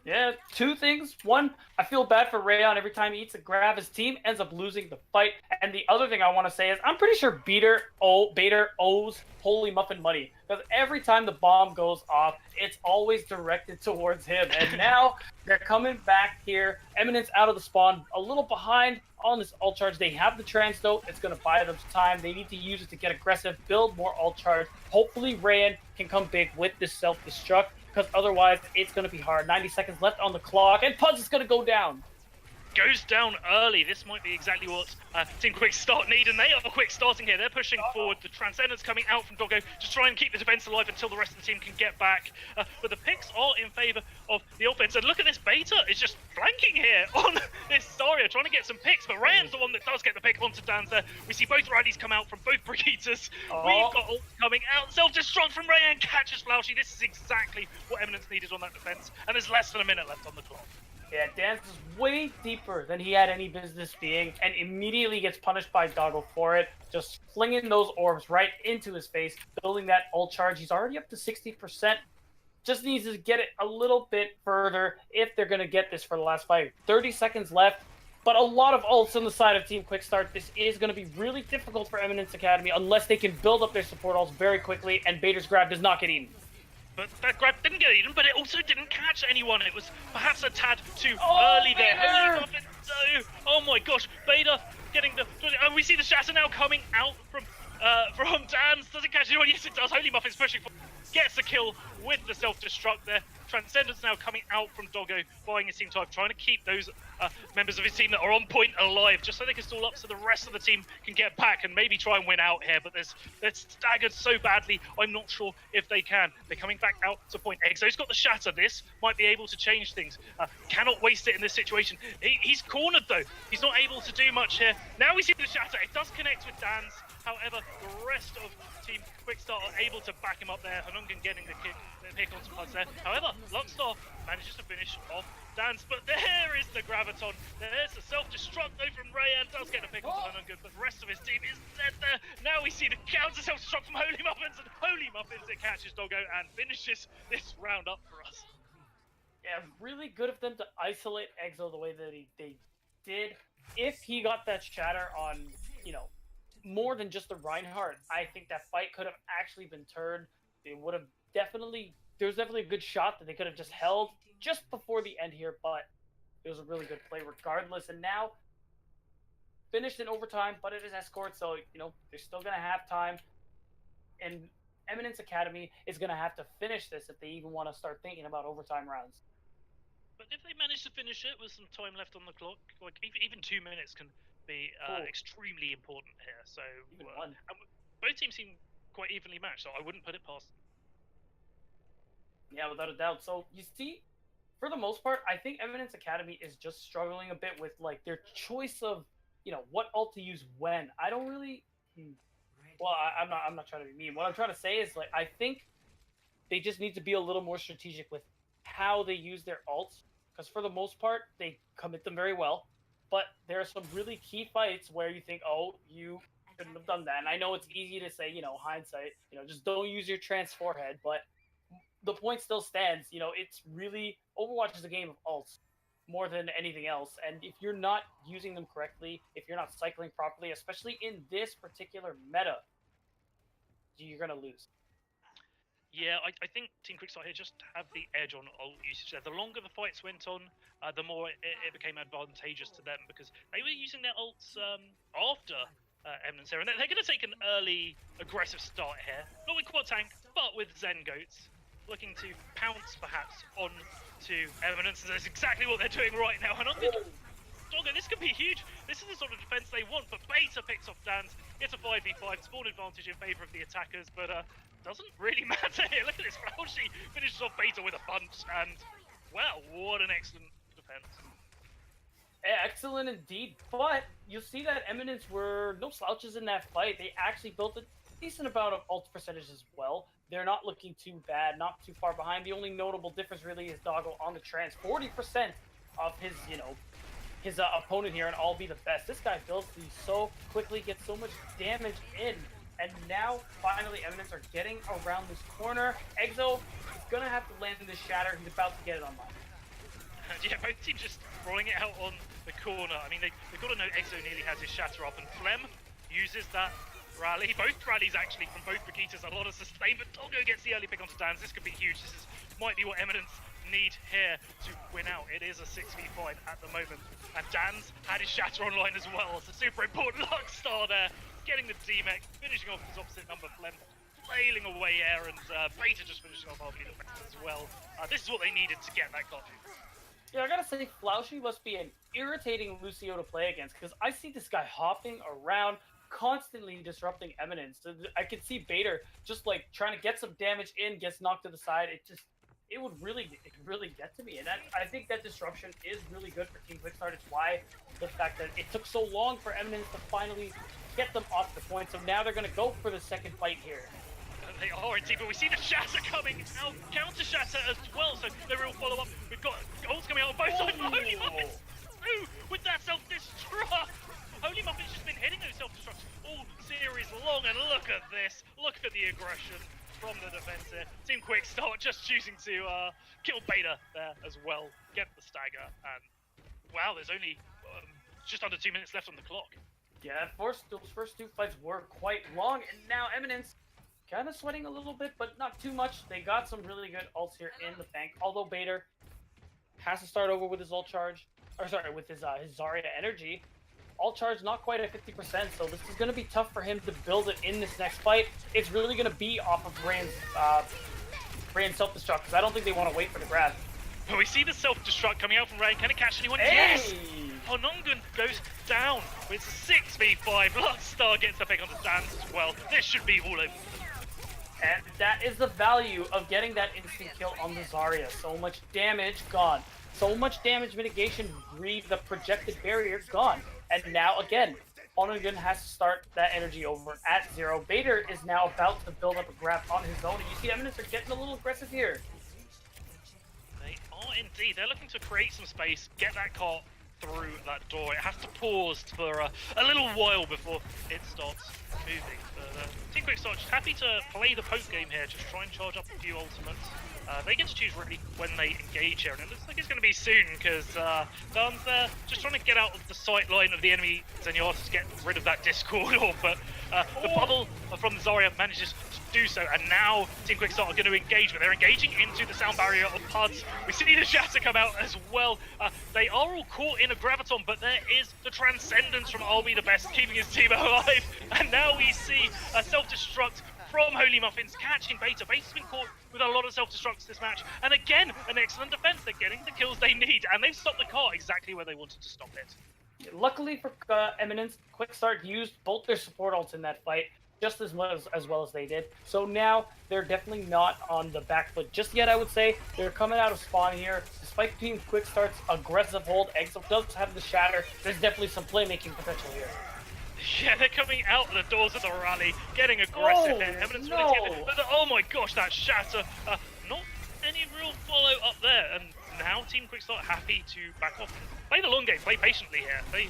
Yeah, 2 things. One, I feel bad for Rayon every time he eats a grab. His team ends up losing the fight. And the other thing I want to say is I'm pretty sure Bader owes Holy Muffin money. Because every time the bomb goes off, it's always directed towards him. And now they're coming back here. Eminence out of the spawn, a little behind on this ult charge. They have the Trans though. It's going to buy them time. They need to use it to get aggressive, build more ult charge. Hopefully Rayan can come big with this self-destruct, because otherwise it's going to be hard. 90 seconds left on the clock, and Puds is going to go down. goes down early. This might be exactly what Team Quickstart need, and they are quick starting here. They're pushing forward. The Transcendence coming out from Doggo to try and keep the defense alive until the rest of the team can get back. But the picks are in favor of the offense. And look at this, Beta is just flanking here on this Zarya, trying to get some picks, but Rayan's the one that does get the pick onto Dan's there. We see both rallies come out from both Brigittes. We've got ult coming out. Self-destruct from Rayan catches Flaushy. This is exactly what Eminence needed on that defense, and there's less than a minute left on the clock. Yeah, Dance is way deeper than he had any business being, and immediately gets punished by Doggo for it. Just flinging those orbs right into his face, building that ult charge. He's already up to 60%. Just needs to get it a little bit further if they're going to get this for the last fight. 30 seconds left, but a lot of ults on the side of Team Quickstart. This is going to be really difficult for Eminence Academy unless they can build up their support ults very quickly, and Bader's grab does not get eaten. But that grab didn't get eaten, but it also didn't catch anyone. It was perhaps a tad too early there. Holy muffin, no. Oh my gosh, Bader getting the... Oh, we see the shatter now coming out from Dan's. Doesn't catch anyone. Yes, it does. Holy Muffin's pushing for... Gets the kill with the self-destruct there. Transcendence now coming out from Doggo, buying his team time, trying to keep those members of his team that are on point alive, just so they can stall up so the rest of the team can get back and maybe try and win out here. But they're staggered so badly, I'm not sure if they can. They're coming back out to point. Exo's got the shatter. This might be able to change things. Cannot waste it in this situation. He's cornered though. He's not able to do much here. Now we see the shatter. It does connect with Dan's. However, the rest of Team Quickstart are able to back him up there. Hanungan getting the pick on some pods there. However, Luckstar manages to finish off Dan's, but there is the Graviton. There's the self-destruct though from Rayan. Does get a pick on Hanungan, but the rest of his team is dead there. Now we see the counter self-destruct from Holy Muffins, and Holy Muffins it catches Doggo and finishes this round up for us. Yeah, really good of them to isolate Exo the way that they did. If he got that shatter on, more than just the Reinhardt, I think that fight could have actually been turned. They would have there was definitely a good shot that they could have just held just before the end here, but it was a really good play regardless. And now, finished in overtime, but it is escort, so, they're still going to have time. And Eminence Academy is going to have to finish this if they even want to start thinking about overtime rounds. But if they manage to finish it with some time left on the clock, like even 2 minutes can be extremely important here. So and both teams seem quite evenly matched, so I wouldn't put it past them. Yeah, without a doubt. So you see, for the most part, I think Eminence Academy is just struggling a bit with their choice of what ult to use when. I don't really. Well, I'm not trying to be mean. What I'm trying to say is I think they just need to be a little more strategic with how they use their ults, because for the most part they commit them very well. But there are some really key fights where you think, oh, you shouldn't have done that. And I know it's easy to say, hindsight, just don't use your trans forehead. But the point still stands. It's really, Overwatch is a game of ults more than anything else. And if you're not using them correctly, if you're not cycling properly, especially in this particular meta, you're going to lose. Yeah, I think Team Quickstart here just have the edge on ult usage there. The longer the fights went on, the more it became advantageous to them, because they were using their ults after Eminence here, and they're going to take an early aggressive start here. Not with Quad Tank, but with Zen Goats, looking to pounce perhaps on to Eminence. That's exactly what they're doing right now. And on the Doggo, this could be huge. This is the sort of defense they want, but Beta picks off Dan's. It's a 5v5, spawn advantage in favor of the attackers, but doesn't really matter here. Look at this. Flaushy finishes off Beta with a punch, and wow, what an excellent defense. Excellent indeed, but you'll see that Eminence were no slouches in that fight. They actually built a decent amount of ult percentage as well. They're not looking too bad, not too far behind. The only notable difference really is Doggo on the trans. 40% of his, his opponent here, and all be the best. This guy builds these so quickly, gets so much damage in. And now, finally, Eminence are getting around this corner. Exo is going to have to land in this shatter. He's about to get it online. Yeah, both teams just rolling it out on the corner. I mean, they've got to know Exo nearly has his shatter up, and Flem uses that rally. Both rallies, actually, from both Brigittes. A lot of sustain, but Doggo gets the early pick onto Dan's. This could be huge. This might be what Eminence need here to win out. It is a 6v5 at the moment, and Dan's had his shatter online as well. So super important Luckstar there, getting the D-Mech, finishing off his opposite number, Flem flailing away air, and Beta just finishing off RB as well. This is what they needed to get that cut. Yeah, I gotta say, Flaushy must be an irritating Lucio to play against because I see this guy hopping around, constantly disrupting Eminence. So I could see Bader just like trying to get some damage in, gets knocked to the side. It would really get to me, and I think that disruption is really good for Team Quickstart. It's why the fact that it took so long for Eminence to finally get them off the point. So now they're gonna go for the second fight here. They are indeed, but we see the Shatter coming out, counter Shatter as well, so the real follow-up. We've got goals coming out on both sides, but Holy Muffins through with that self-destruct. Holy Muffins just been hitting those self-destructs all series long, and look at this. Look at the aggression from the defense here. Team Quickstart just choosing to kill Beta there as well, get the stagger, and wow, there's only just under 2 minutes left on the clock. Yeah, those first two fights were quite long, and now Eminence kind of sweating a little bit, but not too much. They got some really good ults here in the bank, although Bader has to start over with his ult charge, or sorry, with his Zarya energy. Ult charge not quite at 50%, so this is going to be tough for him to build it in this next fight. It's really going to be off of Rain's self-destruct, because I don't think they want to wait for the grab. But we see the self-destruct coming out from Rain. Can it catch anyone? Hey! Yes! Honungun goes down with 6v5. Bloodstar gets the pick on the stands as well. This should be all over. And that is the value of getting that instant kill on the Zarya. So much damage gone. So much damage mitigation, the projected barrier gone. And now again, Honungun has to start that energy over at 0. Bader is now about to build up a grab on his own. And you see Eminence are getting a little aggressive here. They are indeed. They're looking to create some space, get that cart through that door. It has to pause for a little while before it starts moving. But Team Quickstart just happy to play the poke game here, just try and charge up a few ultimates. They get to choose really when they engage here, and it looks like it's going to be soon because Dan's there just trying to get out of the sight line of the enemy Zenyatta to get rid of that Discord orb, but the bubble from the Zarya manages to do so, and now Team Quickstart are going to engage, but they're engaging into the sound barrier of Puds. We see the Shatter come out as well. They are all caught in a Graviton, but there is the Transcendence from I'll Be the Best, keeping his team alive, and now we see a self-destruct from Holy Muffins catching Beta. Beta's been caught with a lot of self-destructs this match, and again, an excellent defense. They're getting the kills they need, and they've stopped the car exactly where they wanted to stop it. Luckily for Eminence, Quickstart used both their support ults in that fight just as well as they did. So now they're definitely not on the back foot just yet, I would say. They're coming out of spawn here. Despite Team Quickstart's aggressive hold, Exo does have the Shatter. There's definitely some playmaking potential here. Yeah, they're coming out the doors of the rally, getting aggressive. Eminence no. Oh my gosh, that Shatter. Not any real follow up there, and now Team Quickstart happy to back off. Play the long game, play patiently here. They,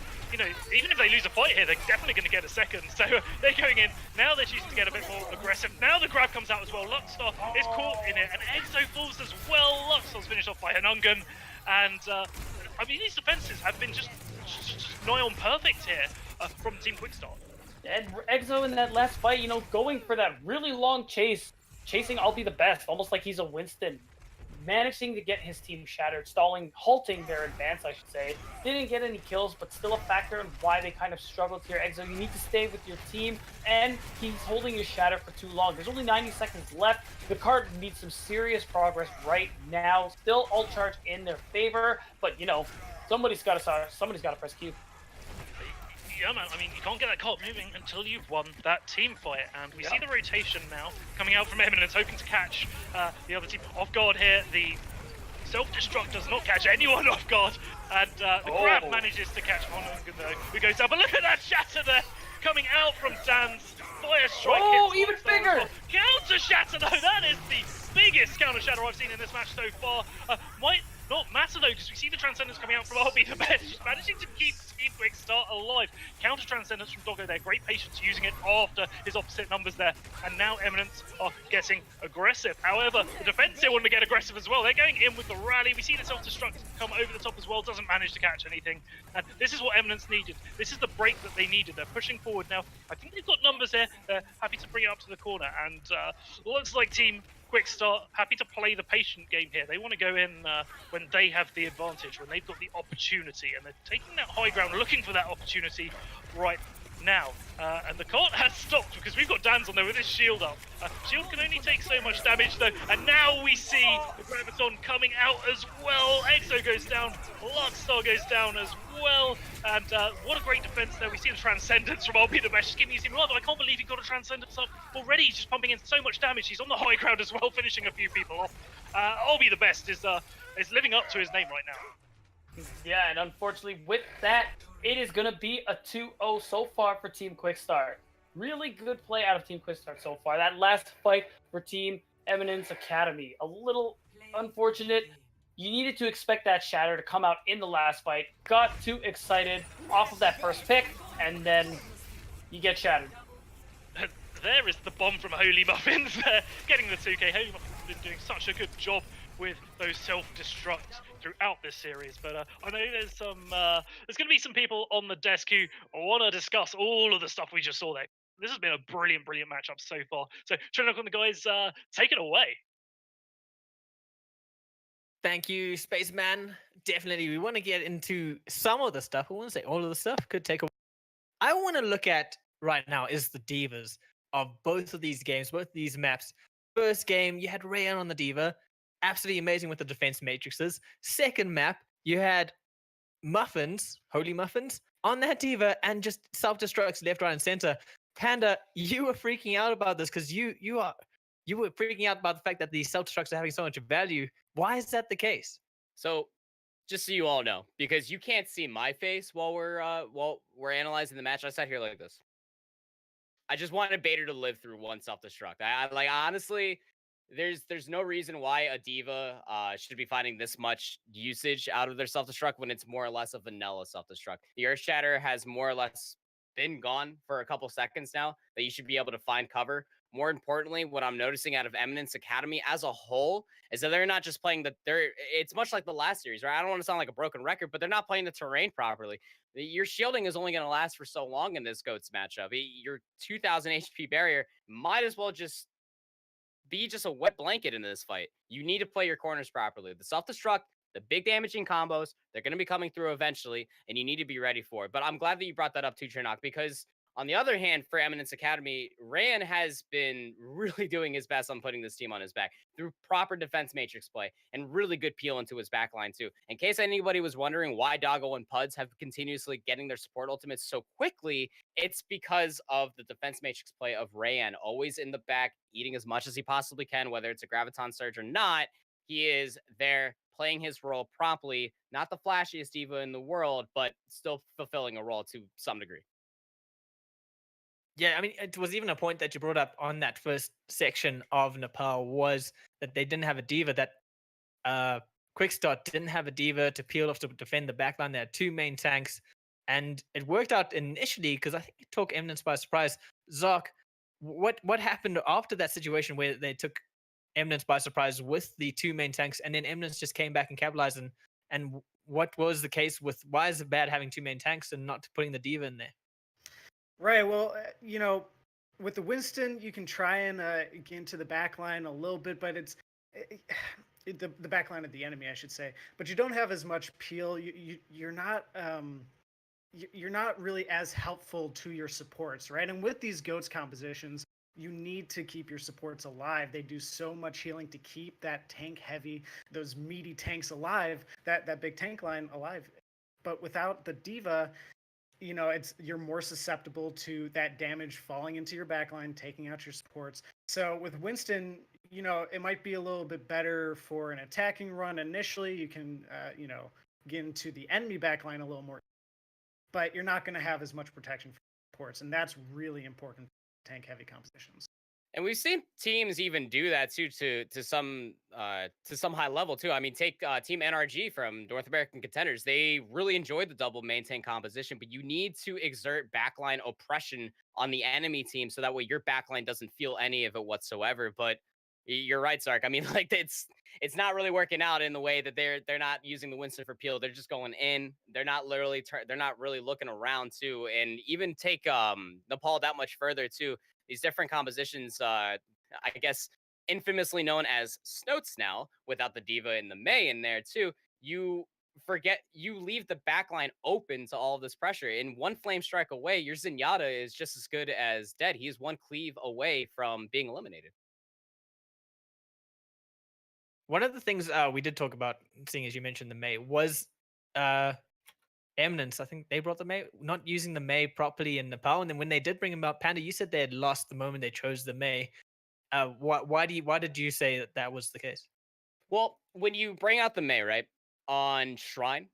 even if they lose a fight here, they're definitely going to get a second. So they're going in. Now they're choosing to get a bit more aggressive. Now the grab comes out as well. Luckstar is caught in it, and Exo falls as well. Luckstar's finished off by Honungun. And, I mean, these defenses have been just nigh on perfect here from Team Quickstart. And Exo in that last fight, going for that really long chasing I'll Be the Best, almost like he's a Winston. Managing to get his team shattered, halting their advance, I should say. Didn't get any kills, but still a factor in why they kind of struggled here. Exo, you need to stay with your team, and he's holding his shatter for too long. There's only 90 seconds left. The card needs some serious progress right now. Still ult charge in their favor, but somebody's got to press Q. Yeah, man, I mean, you can't get that cart moving until you've won that team fight. And we see the rotation now coming out from Eminence, hoping to catch the other team off guard here. The self-destruct does not catch anyone off guard. And the grab manages to catch Honungun, though, who goes down. But look at that Shatter there, coming out from Dan's Fire Strike. Oh, even bigger! Counter Shatter, though, that is the biggest counter Shatter I've seen in this match so far. Might not matter, though, because we see the Transcendence coming out from I'll Be the Best, just managing to keep Team Quickstart alive. Counter Transcendence from Doggo there, great patience using it after his opposite numbers there. And now Eminence are getting aggressive. However, the defense here want to get aggressive as well. They're going in with the rally. We see the self-destruct come over the top as well, doesn't manage to catch anything. And this is what Eminence needed. This is the break that they needed. They're pushing forward now. I think they've got numbers here. They're happy to bring it up to the corner. And looks like Team Quickstart happy to play the patient game here. They want to go in when they have the advantage, when they've got the opportunity, and they're taking that high ground, looking for that opportunity right now. And the cart has stopped because we've got Dan's on there with his shield up. Shield can only take so much damage though, and now we see the Graviton coming out as well. Exo goes down, Luckstar goes down as well, and what a great defense there. We see the Transcendence from RB the Mesh, just giving you some love. I can't believe he got a Transcendence up already. He's just pumping in so much damage. He's on the high ground as well, finishing a few people off. RB the Best is living up to his name right now. Yeah, and unfortunately with that, it is going to be a 2-0 so far for Team Quickstart. Really good play out of Team Quickstart so far. That last fight for Team Eminence Academy, a little unfortunate. You needed to expect that Shatter to come out in the last fight. Got too excited off of that first pick, and then you get shattered. There is the bomb from Holy Muffins there, getting the 2K. Holy Muffins has been doing such a good job with those self-destructs throughout this series, but I know there's going to be some people on the desk who want to discuss all of the stuff we just saw there. This has been a brilliant matchup so far. So, Trinok and the guys, take it away. Thank you, Spaceman. Definitely, we want to get into some of the stuff. I want to say all of the stuff. Could take a. I want to look at right now is the divas of both of these games, both of these maps. First game, you had Rayan on the diva, absolutely amazing with the defense matrices. Second map, you had Muffins, Holy Muffins, on that diva and just self-destructs left, right, and center. Panda, you were freaking out about this because you were freaking out about the fact that these self-destructs are having so much value. Why is that the case? So, just so you all know, because you can't see my face while we're analyzing the match, I sat here like this. I just wanted Bader to live through one self-destruct. I like honestly, there's no reason why a diva should be finding this much usage out of their self-destruct when it's more or less a vanilla self-destruct. The Earth Shatter has more or less been gone for a couple seconds now, that you should be able to find cover. More importantly, what I'm noticing out of Eminence Academy as a whole is that they're not just playing it's much like the last series, right? I don't want to sound like a broken record, but they're not playing the terrain properly. Your shielding is only going to last for so long in this GOATS matchup. Your 2000 HP barrier might as well just be just a wet blanket in this fight. You need to play your corners properly. The self-destruct, the big damaging combos, they're going to be coming through eventually, and you need to be ready for it. But I'm glad that you brought that up too, Chernok, because on the other hand, for Eminence Academy, Rayan has been really doing his best on putting this team on his back through proper defense matrix play and really good peel into his backline too. In case anybody was wondering why Doggo and Puds have continuously getting their support ultimates so quickly, it's because of the defense matrix play of Rayan, always in the back, eating as much as he possibly can, whether it's a Graviton Surge or not. He is there playing his role promptly, not the flashiest diva in the world, but still fulfilling a role to some degree. Yeah, I mean, it was even a point that you brought up on that first section of Nepal was that they didn't have a diva, that Quickstart didn't have a diva to peel off to defend the backline. They had two main tanks, and it worked out initially because I think it took Eminence by surprise. Zark, what happened after that situation where they took Eminence by surprise with the two main tanks, and then Eminence just came back and capitalized? And what was the case with why is it bad having two main tanks and not putting the diva in there? Right. Well, with the Winston, you can try and get into the back line a little bit, but it's the back line of the enemy, I should say. But you don't have as much peel. You're not really as helpful to your supports, right? And with these GOATS compositions, you need to keep your supports alive. They do so much healing to keep that tank heavy, those meaty tanks alive, that big tank line alive. But without the diva, you're more susceptible to that damage falling into your backline, taking out your supports. So with Winston, it might be a little bit better for an attacking run initially. You can, get into the enemy backline a little more, but you're not going to have as much protection for supports, and that's really important for tank heavy compositions. And we've seen teams even do that too, to some high level too. I mean, take Team NRG from North American Contenders. They really enjoyed the double maintain composition, but you need to exert backline oppression on the enemy team so that way your backline doesn't feel any of it whatsoever. But you're right, Sark. I mean, like it's not really working out in the way that they're not using the Winston for peel. They're just going in. They're not literally they're not really looking around too. And even take Nepal that much further too. These different compositions, I guess, infamously known as Snoats now, without the diva and the May in there too. You you leave the backline open to all of this pressure. In one flame strike away, your Zenyatta is just as good as dead. He is one cleave away from being eliminated. One of the things we did talk about, seeing as you mentioned the Mei, was Eminence. I think they brought the Mei, not using the Mei properly in Nepal. And then when they did bring him out, Panda, you said they had lost the moment they chose the Mei. Why did you say that that was the case? Well, when you bring out the Mei, right, on Shrine,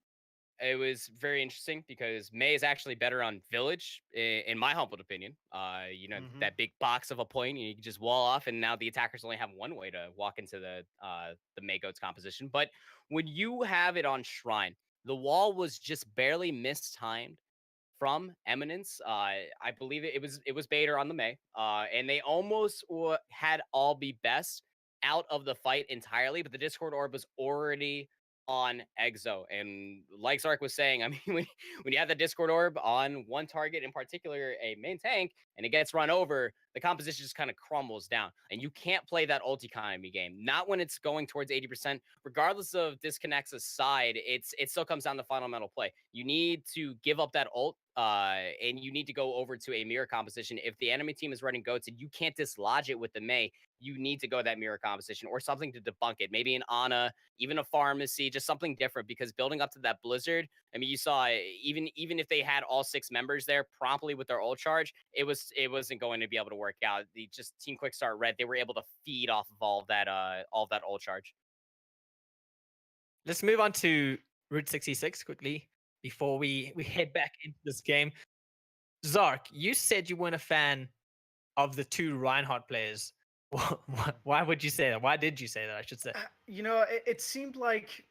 it was very interesting because Mei is actually better on Village, in my humble opinion. That big box of a point, you can just wall off, and now the attackers only have one way to walk into the Mei Goats composition. But when you have it on Shrine, the wall was just barely mistimed from Eminence. I believe it was Bader on the Mei, and they almost had all be best out of the fight entirely, but the Discord orb was already on Exo. And like Zark was saying, I mean, when you have the Discord orb on one target, in particular a main tank, and it gets run over, the composition just kind of crumbles down. And you can't play that ult economy game. Not when it's going towards 80%. Regardless of disconnects aside, it still comes down to fundamental play. You need to give up that ult, and you need to go over to a mirror composition. If the enemy team is running goats and you can't dislodge it with the Mei, you need to go that mirror composition or something to debunk it. Maybe an Ana, even a pharmacy, just something different, because building up to that blizzard, I mean, you saw even if they had all 6 members there promptly with their ult charge, it wasn't going to be able to work out. The just Team Quickstart Red, they were able to feed off of all of that ult charge. Let's move on to Route 66 quickly before we head back into this game. Zark, you said you weren't a fan of the 2 Reinhardt players. Why would you say that? Why did you say that, I should say? It seemed like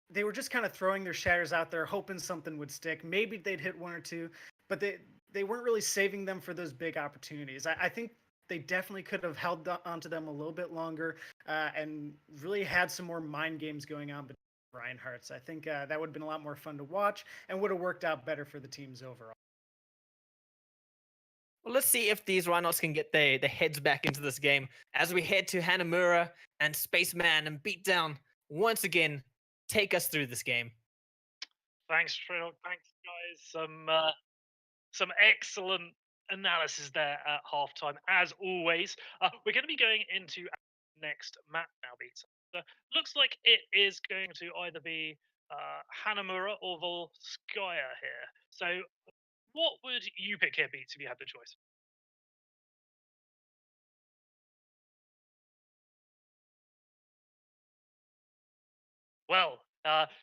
they were just kind of throwing their shatters out there, hoping something would stick. Maybe they'd hit 1 or 2, but they weren't really saving them for those big opportunities. I think they definitely could have held onto them a little bit longer and really had some more mind games going on between Reinhardts. I think that would have been a lot more fun to watch and would have worked out better for the teams overall. Well, let's see if these Rhinos can get their heads back into this game as we head to Hanamura and Spaceman and Beatdown once again. Take us through this game. Thanks, Trill. Thanks, guys. Some excellent analysis there at halftime, as always. We're going to be going into our next map now, Beats. Looks like it is going to either be Hanamura or Volskaya here. So, what would you pick here, Beats, if you had the choice? Well,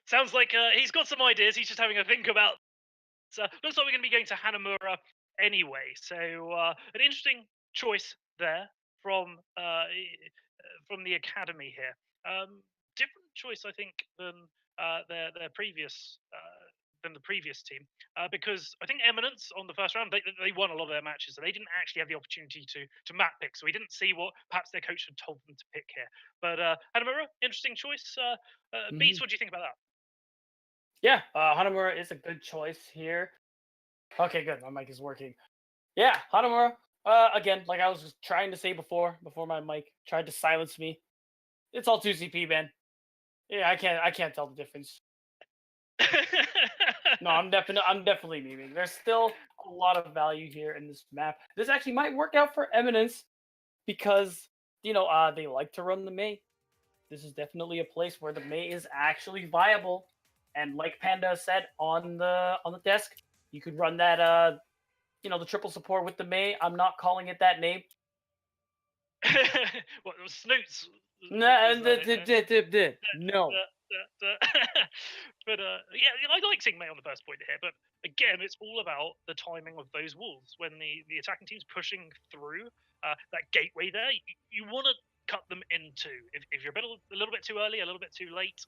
sounds like he's got some ideas. He's just having a think about. So looks like we're going to be going to Hanamura anyway. So an interesting choice there from the academy here. Different choice, I think, than their previous than the previous team, because I think Eminence on the first round they won a lot of their matches, so they didn't actually have the opportunity to map pick. So we didn't see what perhaps their coach had told them to pick here. But Hanamura, interesting choice. Beats, what do you think about that? Yeah, Hanamura is a good choice here. Okay, good. My mic is working. Yeah, Hanamura. Again, like I was just trying to say before my mic tried to silence me. It's all 2CP, man. Yeah, I can't tell the difference. No, I'm definitely memeing. There's still a lot of value here in this map. This actually might work out for Eminence because they like to run the Mei. This is definitely a place where the Mei is actually viable. And like Panda said on the desk, you could run that the triple support with the Mei. I'm not calling it that name. What, it was Snoots? No. But yeah, I like seeing Mei on the first point here. But again, it's all about the timing of those walls. When the attacking team's pushing through that gateway there, you want to cut them in two. If you're a little bit too early, a little bit too late,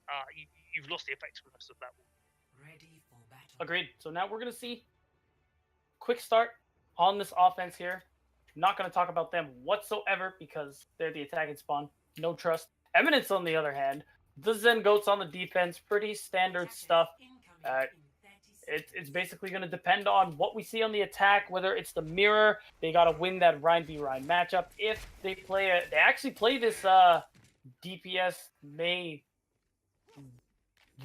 you've lost the effectiveness of that wall. Ready for battle. Agreed. So now we're going to see Quickstart on this offense here. Not going to talk about them whatsoever because they're the attacking spawn. No trust. Eminence, on the other hand, the Zen Goats on the defense. Pretty standard stuff. It's basically going to depend on what we see on the attack, whether it's the mirror. They got to win that Rhine v Rhine matchup. If they they actually play this DPS Mei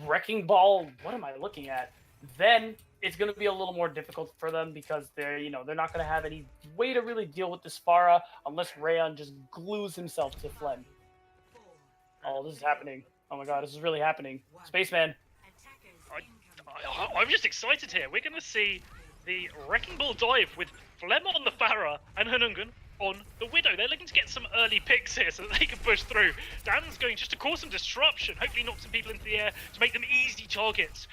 Wrecking Ball, what am I looking at? Then it's going to be a little more difficult for them because they're not going to have any way to really deal with this Pharah unless Rayon just glues himself to Phlegm. Oh, this is happening. Oh my god, this is really happening. Spaceman. I'm just excited here. We're going to see the Wrecking Ball dive with Phlegm on the Pharah and Hanungun on the Widow. They're looking to get some early picks here so that they can push through. Dan's going just to cause some disruption, hopefully knock some people into the air to make them easy targets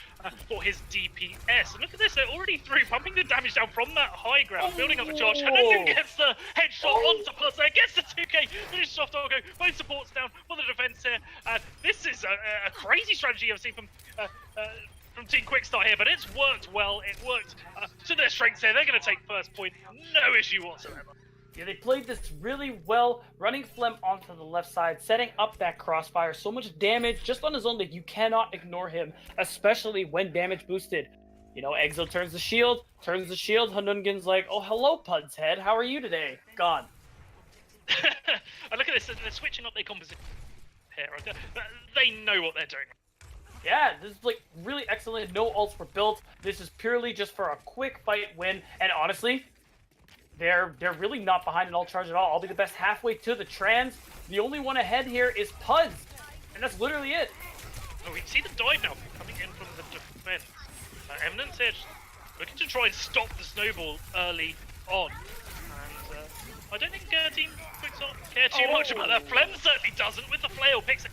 for his DPS. And look at this, they're already through, pumping the damage down from that high ground, building up the charge. Hanungun gets the headshot onto Plus there, gets the 2k, finishes off Doggo, both supports down for the defense here. This is a crazy strategy I've seen from Team Quickstart here, but it's worked well. It worked to their strengths here. They're going to take first point, no issue whatsoever. Yeah, they played this really well, running Phlegm onto the left side, setting up that crossfire. So much damage just on his own that you cannot ignore him, especially when damage boosted. Exo turns the shield. Hanungun's like, oh, hello, Pud's head. How are you today? Gone. And look at this, they're switching up their composition here. They know what they're doing. Yeah, this is like really excellent. No ults were built. This is purely just for a quick fight win. And honestly, they're really not behind an ult charge at all. I'll be the best halfway to the trans. The only one ahead here is Puds. And that's literally it. Oh, we see the dive now coming in from the defense. Eminence here looking to try and stop the snowball early on. And I don't think Team Quickstart care too much about that. Phlegm certainly doesn't with the flail. Picks it.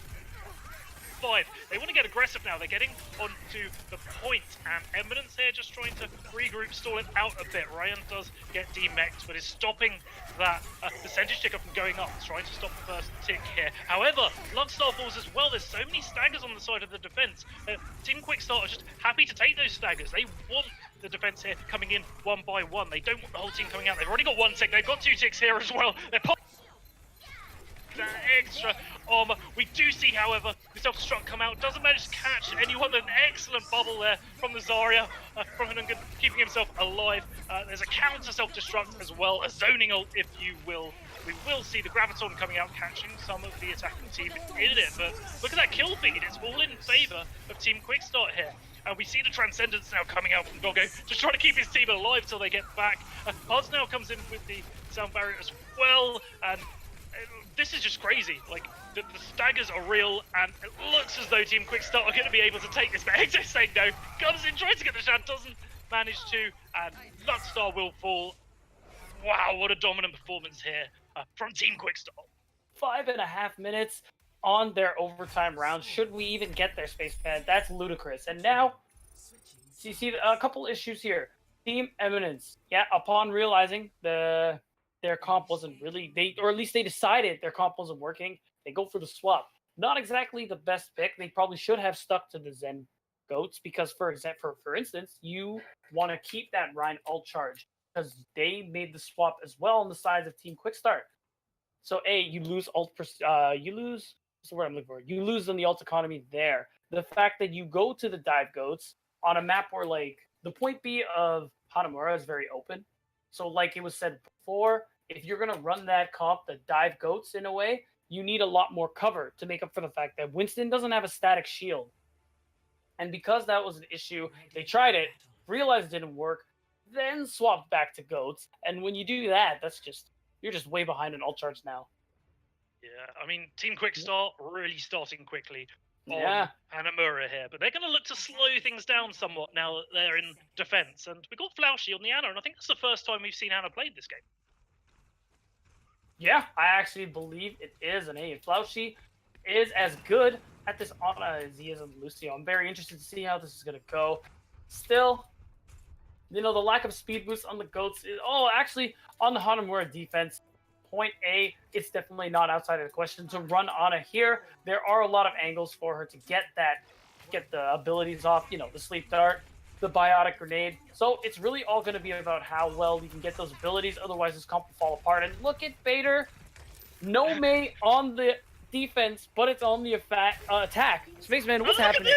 They want to get aggressive now. They're getting onto the point, and Eminence here just trying to regroup, stall it out a bit. Ryan does get demexed, but is stopping that percentage ticker from going up. It's trying to stop the first tick here. However, Luckstar falls as well. There's so many staggers on the side of the defense. Team Quickstart are just happy to take those staggers. They want the defense here coming in one by one. They don't want the whole team coming out. They've already got one tick. They've got two ticks here as well. They're that extra armor. We do see, however, the self-destruct come out. Doesn't manage to catch anyone. An excellent bubble there from the Zarya, from Hanungun, keeping himself alive. There's a counter self-destruct as well, a zoning ult, if you will. We will see the Graviton coming out, catching some of the attacking team in it. But look at that kill feed. It's all in favor of Team Quickstart here. And we see the Transcendence now coming out from Doggo, just trying to keep his team alive till they get back. Paz now comes in with the sound barrier as well, and this is just crazy. Like, the staggers are real, and it looks as though Team Quickstart are going to be able to take this. But Exo saying no, comes in, tries to get the shot, doesn't manage to, and Luckstar will fall. Wow, what a dominant performance here from Team Quickstart. 5.5 minutes on their overtime round. Should we even get their Spaceman? That's ludicrous. And now, you see a couple issues here. Team Eminence, yeah, upon realizing their comp wasn't really, or at least they decided their comp wasn't working, they go for the swap. Not exactly the best pick. They probably should have stuck to the Zen Goats because, for instance, you want to keep that Rhine ult charge because they made the swap as well on the sides of Team Quickstart. So you lose ult, what's the word I'm looking for? You lose on the ult economy there. The fact that you go to the Dive Goats on a map where like the point B of Hanamura is very open. So like it was said before, if you're going to run that comp, the Dive Goats in a way, you need a lot more cover to make up for the fact that Winston doesn't have a static shield. And because that was an issue, they tried it, realized it didn't work, then swapped back to Goats. And when you do that, you're just way behind an ult charge now. Yeah, I mean, Team Quickstart really starting quickly on Hanamura here, but they're going to look to slow things down somewhat now that they're in defense. And we got Flaushy on the Ana, and I think that's the first time we've seen Ana played this game. Yeah, I actually believe it is an A. Flaushy is as good at this Ana as he is on Lucio. I'm very interested to see how this is going to go. Still, the lack of speed boost on the Goats is, actually, on the Hanamura defense, point A, it's definitely not outside of the question to run Ana here. There are a lot of angles for her to get the abilities off, the sleep dart, the biotic grenade. So it's really all going to be about how well we can get those abilities. Otherwise, this comp will fall apart. And look at Vader. No May on the defense, but it's on the attack. Spaceman, what's happening?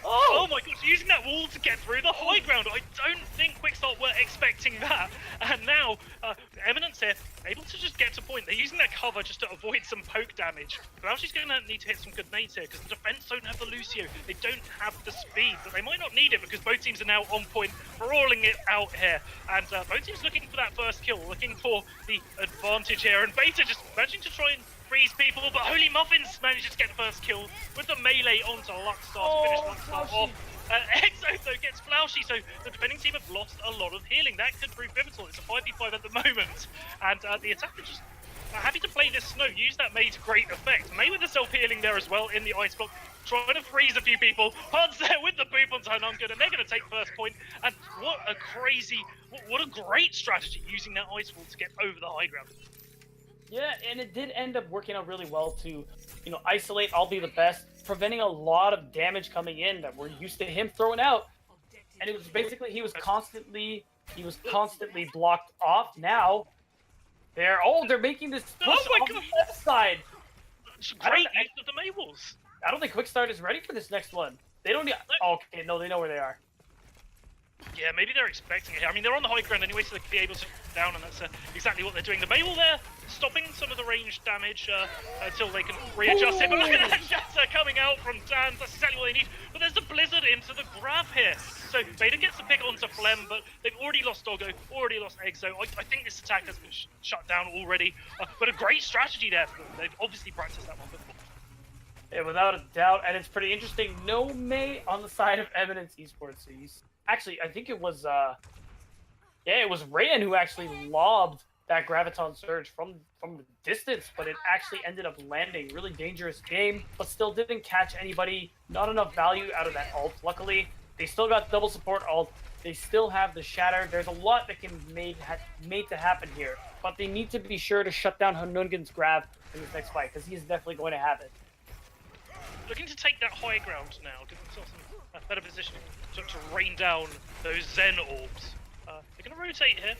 Oh my gosh, using that wall to get through the high ground. I don't think Quickstart were expecting that. And now, Eminence here, able to just get to point. They're using their cover just to avoid some poke damage. Blouchy's going to need to hit some good nades here because the defense don't have the Lucio. They don't have the speed, but they might not need it because both teams are now on point, brawling it out here. And both teams looking for that first kill, looking for the advantage here. And Beta just managing to try and freeze people, but Holy Muffins manages to get the first kill with the melee onto Luckstar to finish Luckstar off. Exo though gets Flaushy, so the defending team have lost a lot of healing. That could prove pivotal. It's a 5v5 at the moment, and the attacker just happy to play this snow. Use that May to great effect. May with the self-healing there as well in the ice block, trying to freeze a few people. Puds there with the boop on Tanungan, and they're going to take first point. And what a great strategy using that ice wall to get over the high ground. Yeah, and it did end up working out really well to, isolate I'll be the best, preventing a lot of damage coming in that we're used to him throwing out. And it was basically he was constantly blocked off. Now they're making this push on the left side. Great use of the May walls. I don't think Quickstart is ready for this next one. They don't need. Okay, no, they know where they are. Yeah, maybe they're expecting it. I mean, they're on the high ground anyway, so they can be able to down, and that's exactly what they're doing. The Maywall there, stopping some of the range damage until they can readjust it. But look at that shatter coming out from Dan. That's exactly what they need. But there's a blizzard into the grab here. So Beta gets the pick onto Flem, but they've already lost Doggo, already lost Exo. I think this attack has been shut down already. But a great strategy there for them. They've obviously practiced that one before. Yeah, without a doubt. And it's pretty interesting. No May on the side of Eminence Esports. So actually, I think it was, it was Rayan who actually lobbed that Graviton Surge from the distance, but it actually ended up landing. Really dangerous game, but still didn't catch anybody. Not enough value out of that ult. Luckily, they still got double support ult. They still have the Shatter. There's a lot that can made to happen here, but they need to be sure to shut down Hanungan's grab in this next fight, because he is definitely going to have it. Looking to take that high ground now, give themselves a better position to rain down those Zen orbs. They're going to rotate here,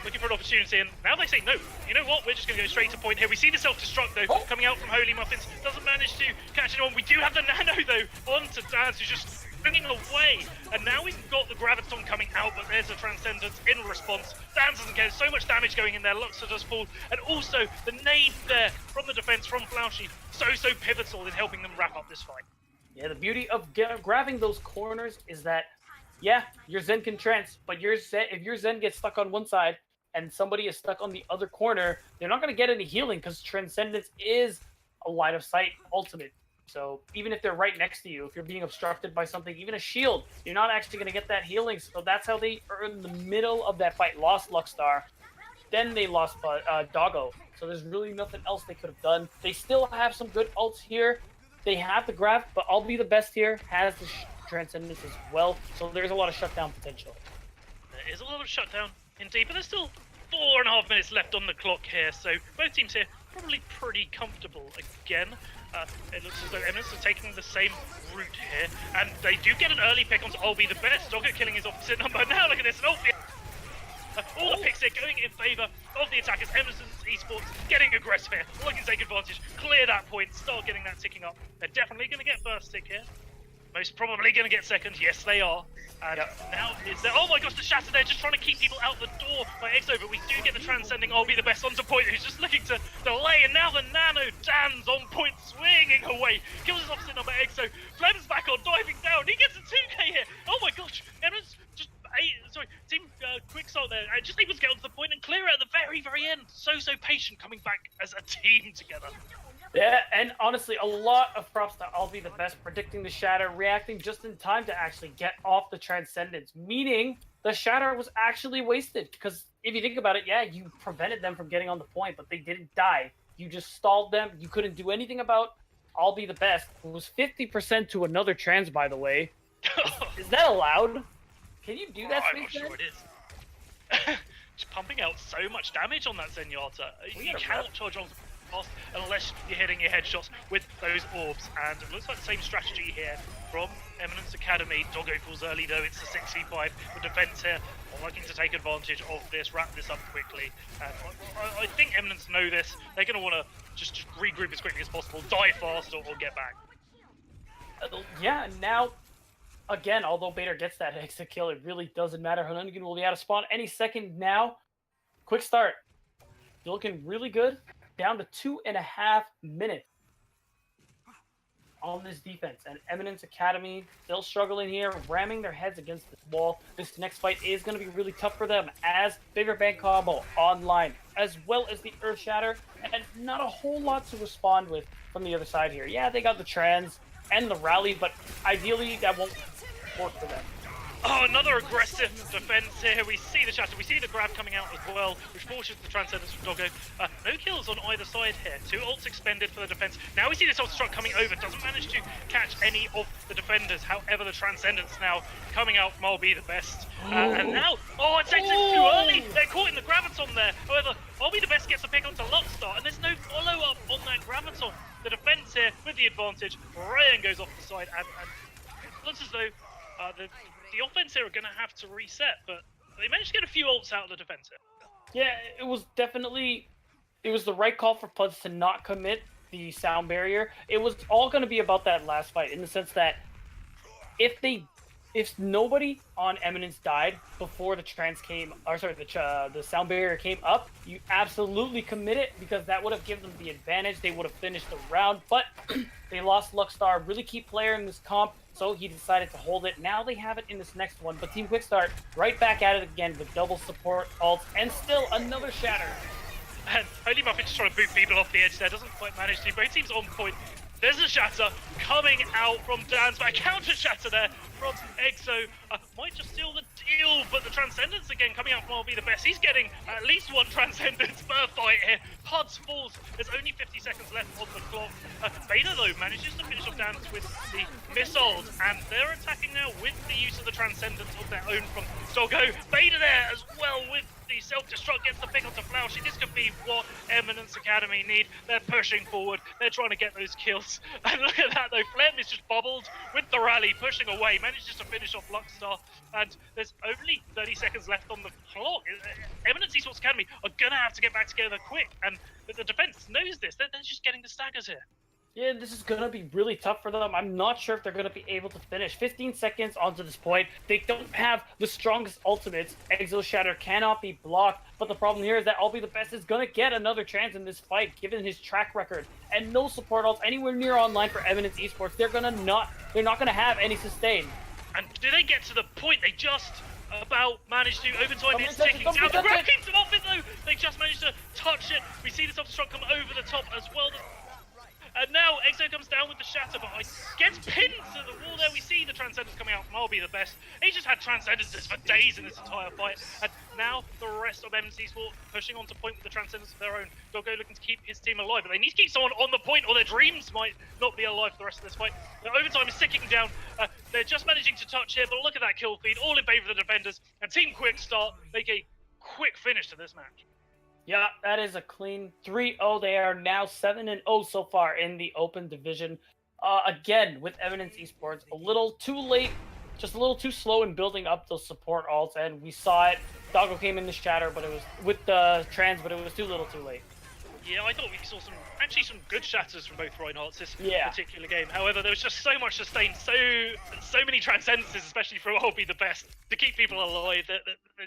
looking for an opportunity, and now they say no. You know what? We're just going to go straight to point here. We see the self-destruct though coming out from Holy Muffins. Doesn't manage to catch anyone. We do have the nano though onto Dance, who's just swinging away. And now we've got the Graviton coming out, but there's a Transcendence in response. Dance doesn't get so much damage going in there. Luxor does fall, and also the nade there from the defense from Flaushy. So pivotal in helping them wrap up this fight. Yeah, the beauty of grabbing those corners is that, yeah, your Zen can trance, but if your Zen gets stuck on one side and somebody is stuck on the other corner, they're not going to get any healing because Transcendence is a line of sight ultimate. So even if they're right next to you, if you're being obstructed by something, even a shield, you're not actually going to get that healing. So that's how they are in the middle of that fight. Lost Luckstar, then they lost Doggo. So there's really nothing else they could have done. They still have some good ults here. They have the grab, but I'll be the best here. Has the Transcendence as well. So there's a lot of shutdown potential. There is a lot of shutdown indeed, but there's still 4.5 minutes left on the clock here. So both teams here probably pretty comfortable again. It looks as though Eminence are taking the same route here, and they do get an early pick onto I'll be the best. Doggo killing his opposite number. Now look at this, all the picks here going in favour of the attackers. Eminence Esports getting aggressive here, looking to take advantage, clear that point, start getting that ticking up. They're definitely going to get first tick here. Most probably going to get second. Yes, they are. And now is there? Oh my gosh, the Shatter there, just trying to keep people out the door by Exo, but we do get the transcending I'll be the best onto point, who's just looking to delay, and now the Nano Dan's on point, swinging away. Kills his opposite number, Exo. Flem's back on, diving down. He gets a 2k here. Oh my gosh, Eminence just Team Quickstart there, just able to get onto the point and clear it at the very, very end. So patient coming back as a team together. Yeah, and honestly, a lot of props to I'll be the best, predicting the Shatter, reacting just in time to actually get off the Transcendence, meaning the Shatter was actually wasted. Because if you think about it, yeah, you prevented them from getting on the point, but they didn't die. You just stalled them. You couldn't do anything about I'll be the best, who was 50% to another trans, by the way. Is that allowed? Can you do that, I'm not sure it is. Just pumping out so much damage on that Zenyatta. You cannot charge on fast unless you're hitting your headshots with those orbs. And it looks like the same strategy here from Eminence Academy. Doggo falls early though, it's a 6v5. The defense here are looking to take advantage of this, wrap this up quickly. And I think Eminence know this. They're going to want to just regroup as quickly as possible, die fast or get back. Yeah, now again, although Bader gets that exit kill, it really doesn't matter. Hunnigan will be out of spawn any second now. Quick start. Looking really good. Down to 2.5 minutes on this defense. And Eminence Academy still struggling here, ramming their heads against this wall. This next fight is going to be really tough for them as favorite bank combo online, as well as the Earth Shatter, and not a whole lot to respond with from the other side here. Yeah, they got the trans and the rally, but ideally that won't work for them. Oh, another aggressive defense here. We see the shatter, we see the grab coming out as well, which forces the transcendence from Doggo. No kills on either side here. 2 ults expended for the defense. Now we see this ult struck coming over. Doesn't manage to catch any of the defenders. However, the transcendence now coming out from be the best. And now, it's actually too early. They're caught in the graviton there. However, be the best gets a pick onto Luckstar, and there's no follow-up on that graviton. The defense here with the advantage. Ryan goes off the side, and it looks as though the offense here are going to have to reset, but they managed to get a few ults out of the defense here. Yeah, it was the right call for Puds to not commit the sound barrier. It was all going to be about that last fight in the sense that if nobody on Eminence died before the the sound barrier came up, you absolutely commit it because that would have given them the advantage. They would have finished the round, but they lost Luckstar, really key player in this comp, so he decided to hold it. Now they have it in this next one, but Team Quickstart right back at it again with double support ults and still another shatter. And Holy Muffin just trying to boot people off the edge there, doesn't quite manage to. Both teams on point. There's a shatter coming out from Dan's back. Counter shatter there from Exo. Might just steal the deal, but the Transcendence again coming out from be the best. He's getting at least one Transcendence per fight here. Puds falls. There's only 50 seconds left on the clock. Vader, though, manages to finish off Dan's with the missiles, and they're attacking now with the use of the Transcendence of their own from Doggo. Vader there as well with the self-destruct, gets the pick onto Flauschy. This could be what Eminence Academy need. They're pushing forward. They're trying to get those kills. And look at that, though. Flem is just bubbled with the rally, pushing away. Manages to finish off Luckstar. And there's only 30 seconds left on the clock. Eminence Esports Academy are going to have to get back together quick. And the defense knows this. They're just getting the staggers here. Yeah, this is going to be really tough for them. I'm not sure if they're going to be able to finish. 15 seconds onto this point. They don't have the strongest ultimates. Exo Shatter cannot be blocked. But the problem here is that I'll be the best is going to get another chance in this fight, given his track record. And no support ults anywhere near online for Eminence Esports. They're not going to have any sustain. And do they get to the point? They just about managed to. Overtime is ticking down. The grab keeps them off it, though. They just managed to touch it. We see the self-destruct come over the top as well. And now Exo comes down with the shatter, but gets pinned to the wall there. We see the Transcendence coming out from I'll be the best. He just had Transcendences for days in this entire fight. And now the rest of Eminence Esports pushing on to point with the Transcendence of their own. Doggo looking to keep his team alive, but they need to keep someone on the point or their dreams might not be alive for the rest of this fight. The overtime is ticking down. They're just managing to touch here, but look at that kill feed, all in favor of the defenders. And Team Quickstart make a quick finish to this match. Yeah, that is a clean 3-0. They are now 7-0 so far in the open division. Again, with Eminence Esports, a little too late, just a little too slow in building up those support ults, and we saw it. Doggo came in the shatter, but it was with the trans, but it was too little too late. Yeah, I thought we saw some good shatters from both Reinhardts this Yeah. particular game. However, there was just so much sustain, so many Transcendences, especially from I'll be the best, to keep people alive that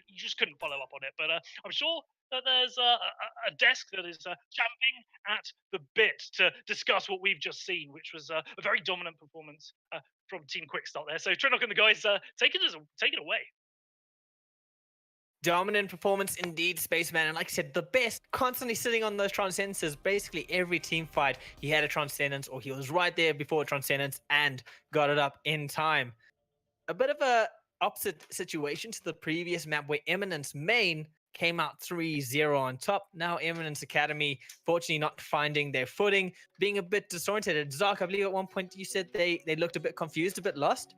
you just couldn't follow up on it. But I'm sure that there's a desk that is champing at the bit to discuss what we've just seen, which was a very dominant performance from Team Quickstart there. So Trinok and the guys, take it away. Dominant performance indeed, Spaceman. And like I said, the best, constantly sitting on those Transcendences. Basically every team fight, he had a Transcendence or he was right there before a Transcendence and got it up in time. A bit of a opposite situation to the previous map where Eminence main came out 3-0 on top. Now Eminence Academy, fortunately not finding their footing, being a bit disoriented. Zark, I believe at one point you said they looked a bit confused, a bit lost.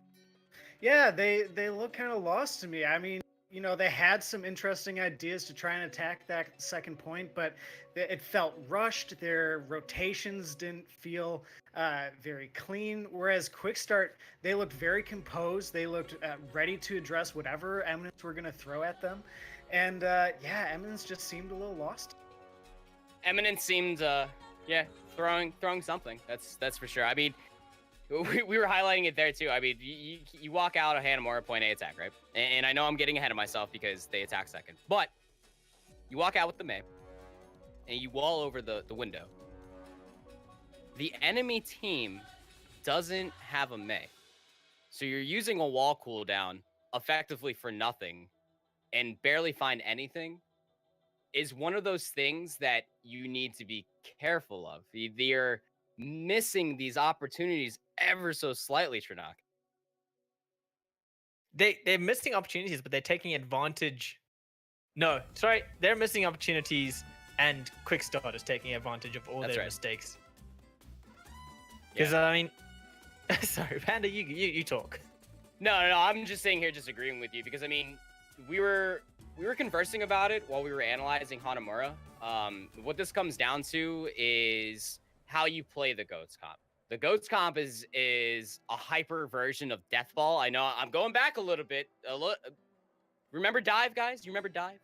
Yeah, they look kind of lost to me. I mean, you know, they had some interesting ideas to try and attack that second point, but it felt rushed. Their rotations didn't feel very clean. Whereas Quickstart, they looked very composed. They looked ready to address whatever Eminence were going to throw at them. And yeah, Eminence just seemed a little lost. Eminence seemed, throwing something. That's for sure. I mean, we were highlighting it there too. I mean, you walk out of Hanamura point A attack, right? And I know I'm getting ahead of myself because they attack second. But you walk out with the Mei, and you wall over the window. The enemy team doesn't have a Mei. So you're using a wall cooldown effectively for nothing and barely find anything is one of those things that you need to be careful of. They're missing these opportunities ever so slightly, Trinak. They're missing opportunities, but they're taking advantage. No, sorry, they're missing opportunities, and Quickstart is taking advantage of all That's their right. mistakes. Because I mean, sorry, Panda, you talk. No, I'm just sitting here just agreeing with you because I mean, we were conversing about it while we were analyzing Hanamura. What this comes down to is how you play the Goats comp. The Goats comp is a hyper version of Deathball. I know I'm going back a little bit. Remember Dive, guys? You remember Dive?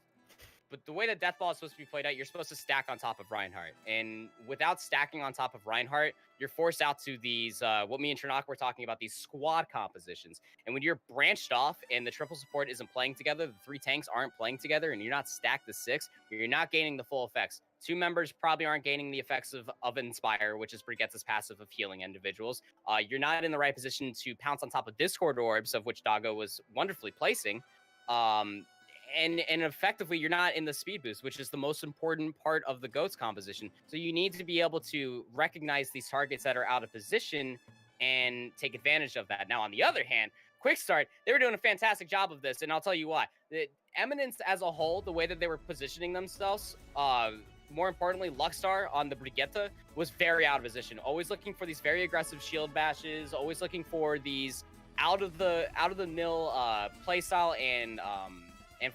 But the way that Deathball is supposed to be played out, you're supposed to stack on top of Reinhardt. And without stacking on top of Reinhardt, you're forced out to these, what me and Trinak were talking about, these squad compositions. And when you're branched off and the triple support isn't playing together, the 3 tanks aren't playing together, and you're not stacked to 6, you're not gaining the full effects. 2 members probably aren't gaining the effects of Inspire, which is Brigette's passive of healing individuals. You're not in the right position to pounce on top of Discord orbs, of which Doggo was wonderfully placing. And effectively, you're not in the speed boost, which is the most important part of the Goats composition. So you need to be able to recognize these targets that are out of position and take advantage of that. Now, on the other hand, Quickstart, they were doing a fantastic job of this, and I'll tell you why. The Eminence as a whole, the way that they were positioning themselves, more importantly, Luckstar on the Brigitte was very out of position. Always looking for these very aggressive shield bashes, always looking for these out of the mill play style and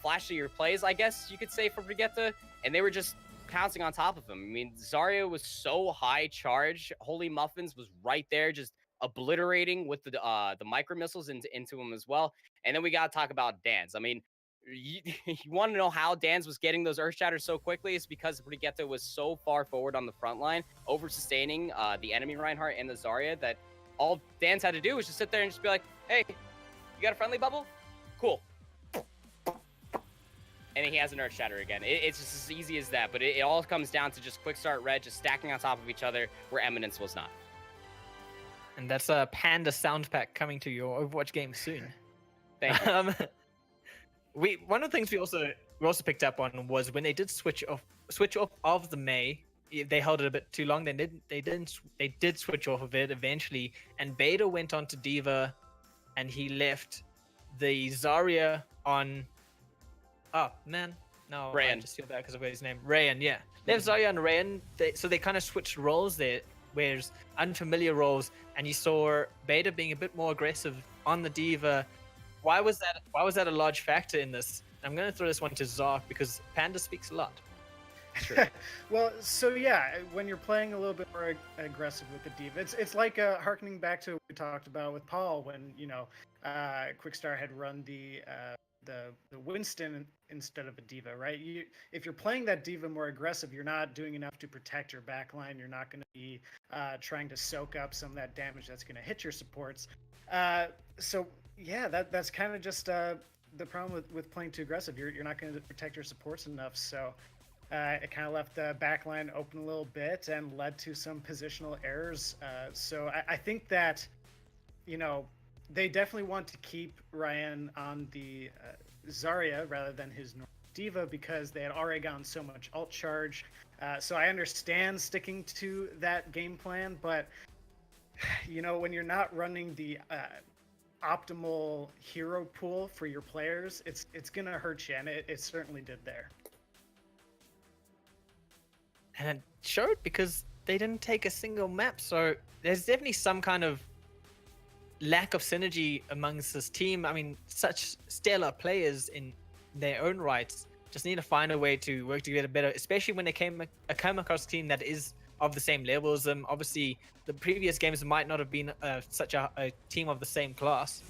flashier plays, I guess you could say, for Brigitte, and they were just pouncing on top of him. I mean, Zarya was so high charge. Holy Muffins was right there, just obliterating with the micro missiles into him as well. And then we got to talk about Dan's. I mean, you want to know how Dan's was getting those Earth Shatters so quickly? It's because Brigitte was so far forward on the front line, over sustaining the enemy Reinhardt and the Zarya, that all Dan's had to do was just sit there and just be like, hey, you got a friendly bubble? Cool. And then he has an Earth Shatter again. It's just as easy as that. But it all comes down to just Quickstart Red just stacking on top of each other where Eminence was not. And that's a Panda sound pack coming to your Overwatch game soon. Thank you. One of the things we also picked up on was when they did switch off of the Mei, they held it a bit too long. They did switch off of it eventually, and Beta went on to Diva, and he left the Zarya on. Oh man, no, Rayan. I just feel bad because I forgot his name. Rayan, yeah. Left Zarya and Rayan, so they kind of switched roles there, whereas unfamiliar roles, and you saw Beta being a bit more aggressive on the Diva. Why was that a large factor in this? I'm going to throw this one to Zark because Panda speaks a lot. Sure. Well, so yeah, when you're playing a little bit more aggressive with the Diva, it's like harkening back to what we talked about with Paul when Quickstar had run the Winston instead of a Diva, right? If you're playing that Diva more aggressive, you're not doing enough to protect your backline. You're not going to be trying to soak up some of that damage that's going to hit your supports. So yeah, that's kind of just the problem with playing too aggressive. You're not going to protect your supports enough. So it kind of left the backline open a little bit and led to some positional errors. So I think that, they definitely want to keep Ryan on the Zarya rather than his normal Diva because they had already gotten so much ult charge. So I understand sticking to that game plan, but when you're not running the optimal hero pool for your players, it's gonna hurt you, and it certainly did there. And it showed because they didn't take a single map, so there's definitely some kind of lack of synergy amongst this team. I mean, such stellar players in their own rights just need to find a way to work together better, especially when they come across a team that is of the same level as them. Obviously, the previous games might not have been such a team of the same class,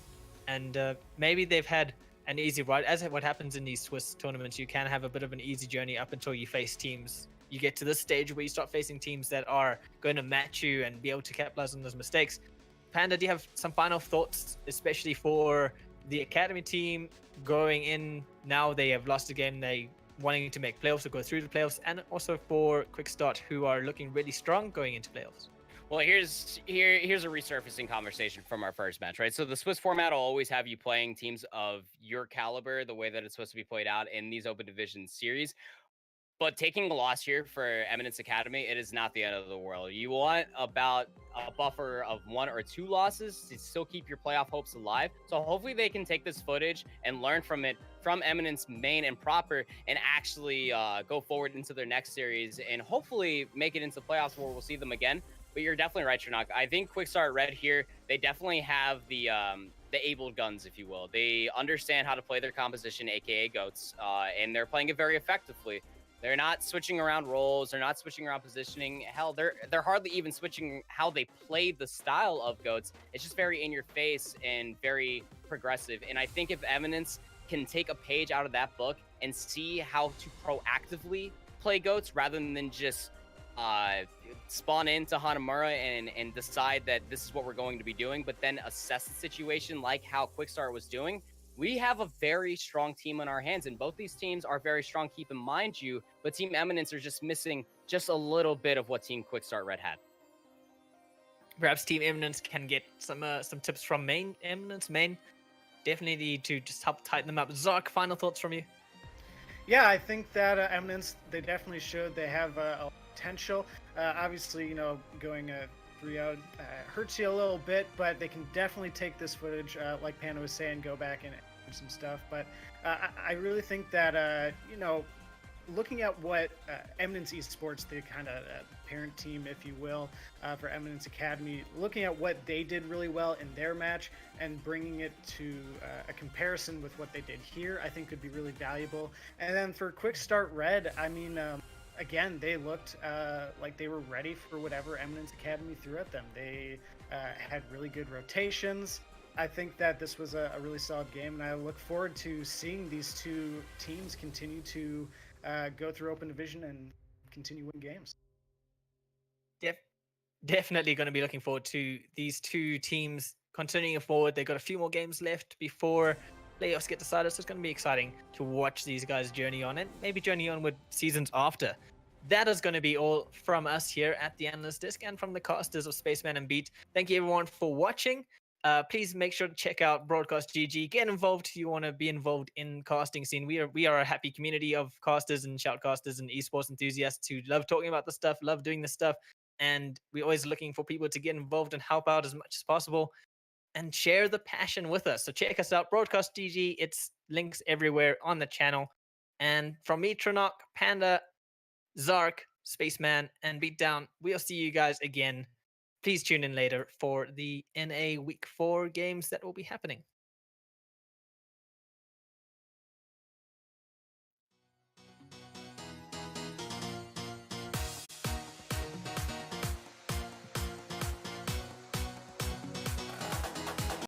and maybe they've had an easy ride. As what happens in these Swiss tournaments, you can have a bit of an easy journey up until you face teams. You get to this stage where you start facing teams that are going to match you and be able to capitalize on those mistakes. Panda, do you have some final thoughts, especially for the academy team going in now? They have lost a game. They wanting to make playoffs or go through the playoffs, and also for Quickstart, who are looking really strong going into playoffs. Well, here's a resurfacing conversation from our first match, right? So the Swiss format will always have you playing teams of your caliber, the way that it's supposed to be played out in these open division series. But taking a loss here for Eminence Academy, it is not the end of the world. You want about a buffer of 1 or 2 losses to still keep your playoff hopes alive. So hopefully they can take this footage and learn from it, from Eminence main and proper, and actually go forward into their next series and hopefully make it into playoffs where we'll see them again. But you're definitely right, Tranok. I think Quickstart Red here, they definitely have the able guns, if you will. They understand how to play their composition, aka goats, and they're playing it very effectively. They're not switching around roles. They're not switching around positioning. Hell, they're hardly even switching how they play the style of goats. It's just very in your face and very progressive. And I think if Eminence can take a page out of that book and see how to proactively play goats rather than just spawn into Hanamura and decide that this is what we're going to be doing, but then assess the situation like how Quickstart was doing, we have a very strong team in our hands, and both these teams are very strong, keep in mind you, but Team Eminence are just missing just a little bit of what Team Quickstart Red had. Perhaps Team Eminence can get some tips from Eminence main. Definitely need to just help tighten them up. Zark, final thoughts from you? Yeah, I think that Eminence, they definitely showed they have a potential. Obviously, going 3-0 hurts you a little bit, but they can definitely take this footage, like Panda was saying, go back and do some stuff. But I really think that, looking at what Eminence Esports, the kind of parent team, if you will, for Eminence Academy, looking at what they did really well in their match and bringing it to a comparison with what they did here, I think could be really valuable. And then for Quickstart Red, I mean, again, they looked like they were ready for whatever Eminence Academy threw at them. They had really good rotations. I think that this was a really solid game, and I look forward to seeing these two teams continue to go through open division and continue win games. Definitely going to be looking forward to these two teams continuing forward. They've got a few more games left before playoffs get decided, so it's going to be exciting to watch these guys journey on and maybe journey on with seasons after. That is going to be all from us here at the Analyst Disc and from the casters of Spaceman and Beat. Thank you everyone for watching. Please make sure to check out Broadcast.gg. Get involved if you want to be involved in casting scene. We are a happy community of casters and shoutcasters and esports enthusiasts who love talking about the stuff, love doing this stuff, and we're always looking for people to get involved and help out as much as possible and share the passion with us. So check us out, Broadcast.gg. It's links everywhere on the channel. And from me, Tranok, Panda, Zark, Spaceman, and Beatdown, we'll see you guys again. Please tune in later for the NA Week 4 games that will be happening.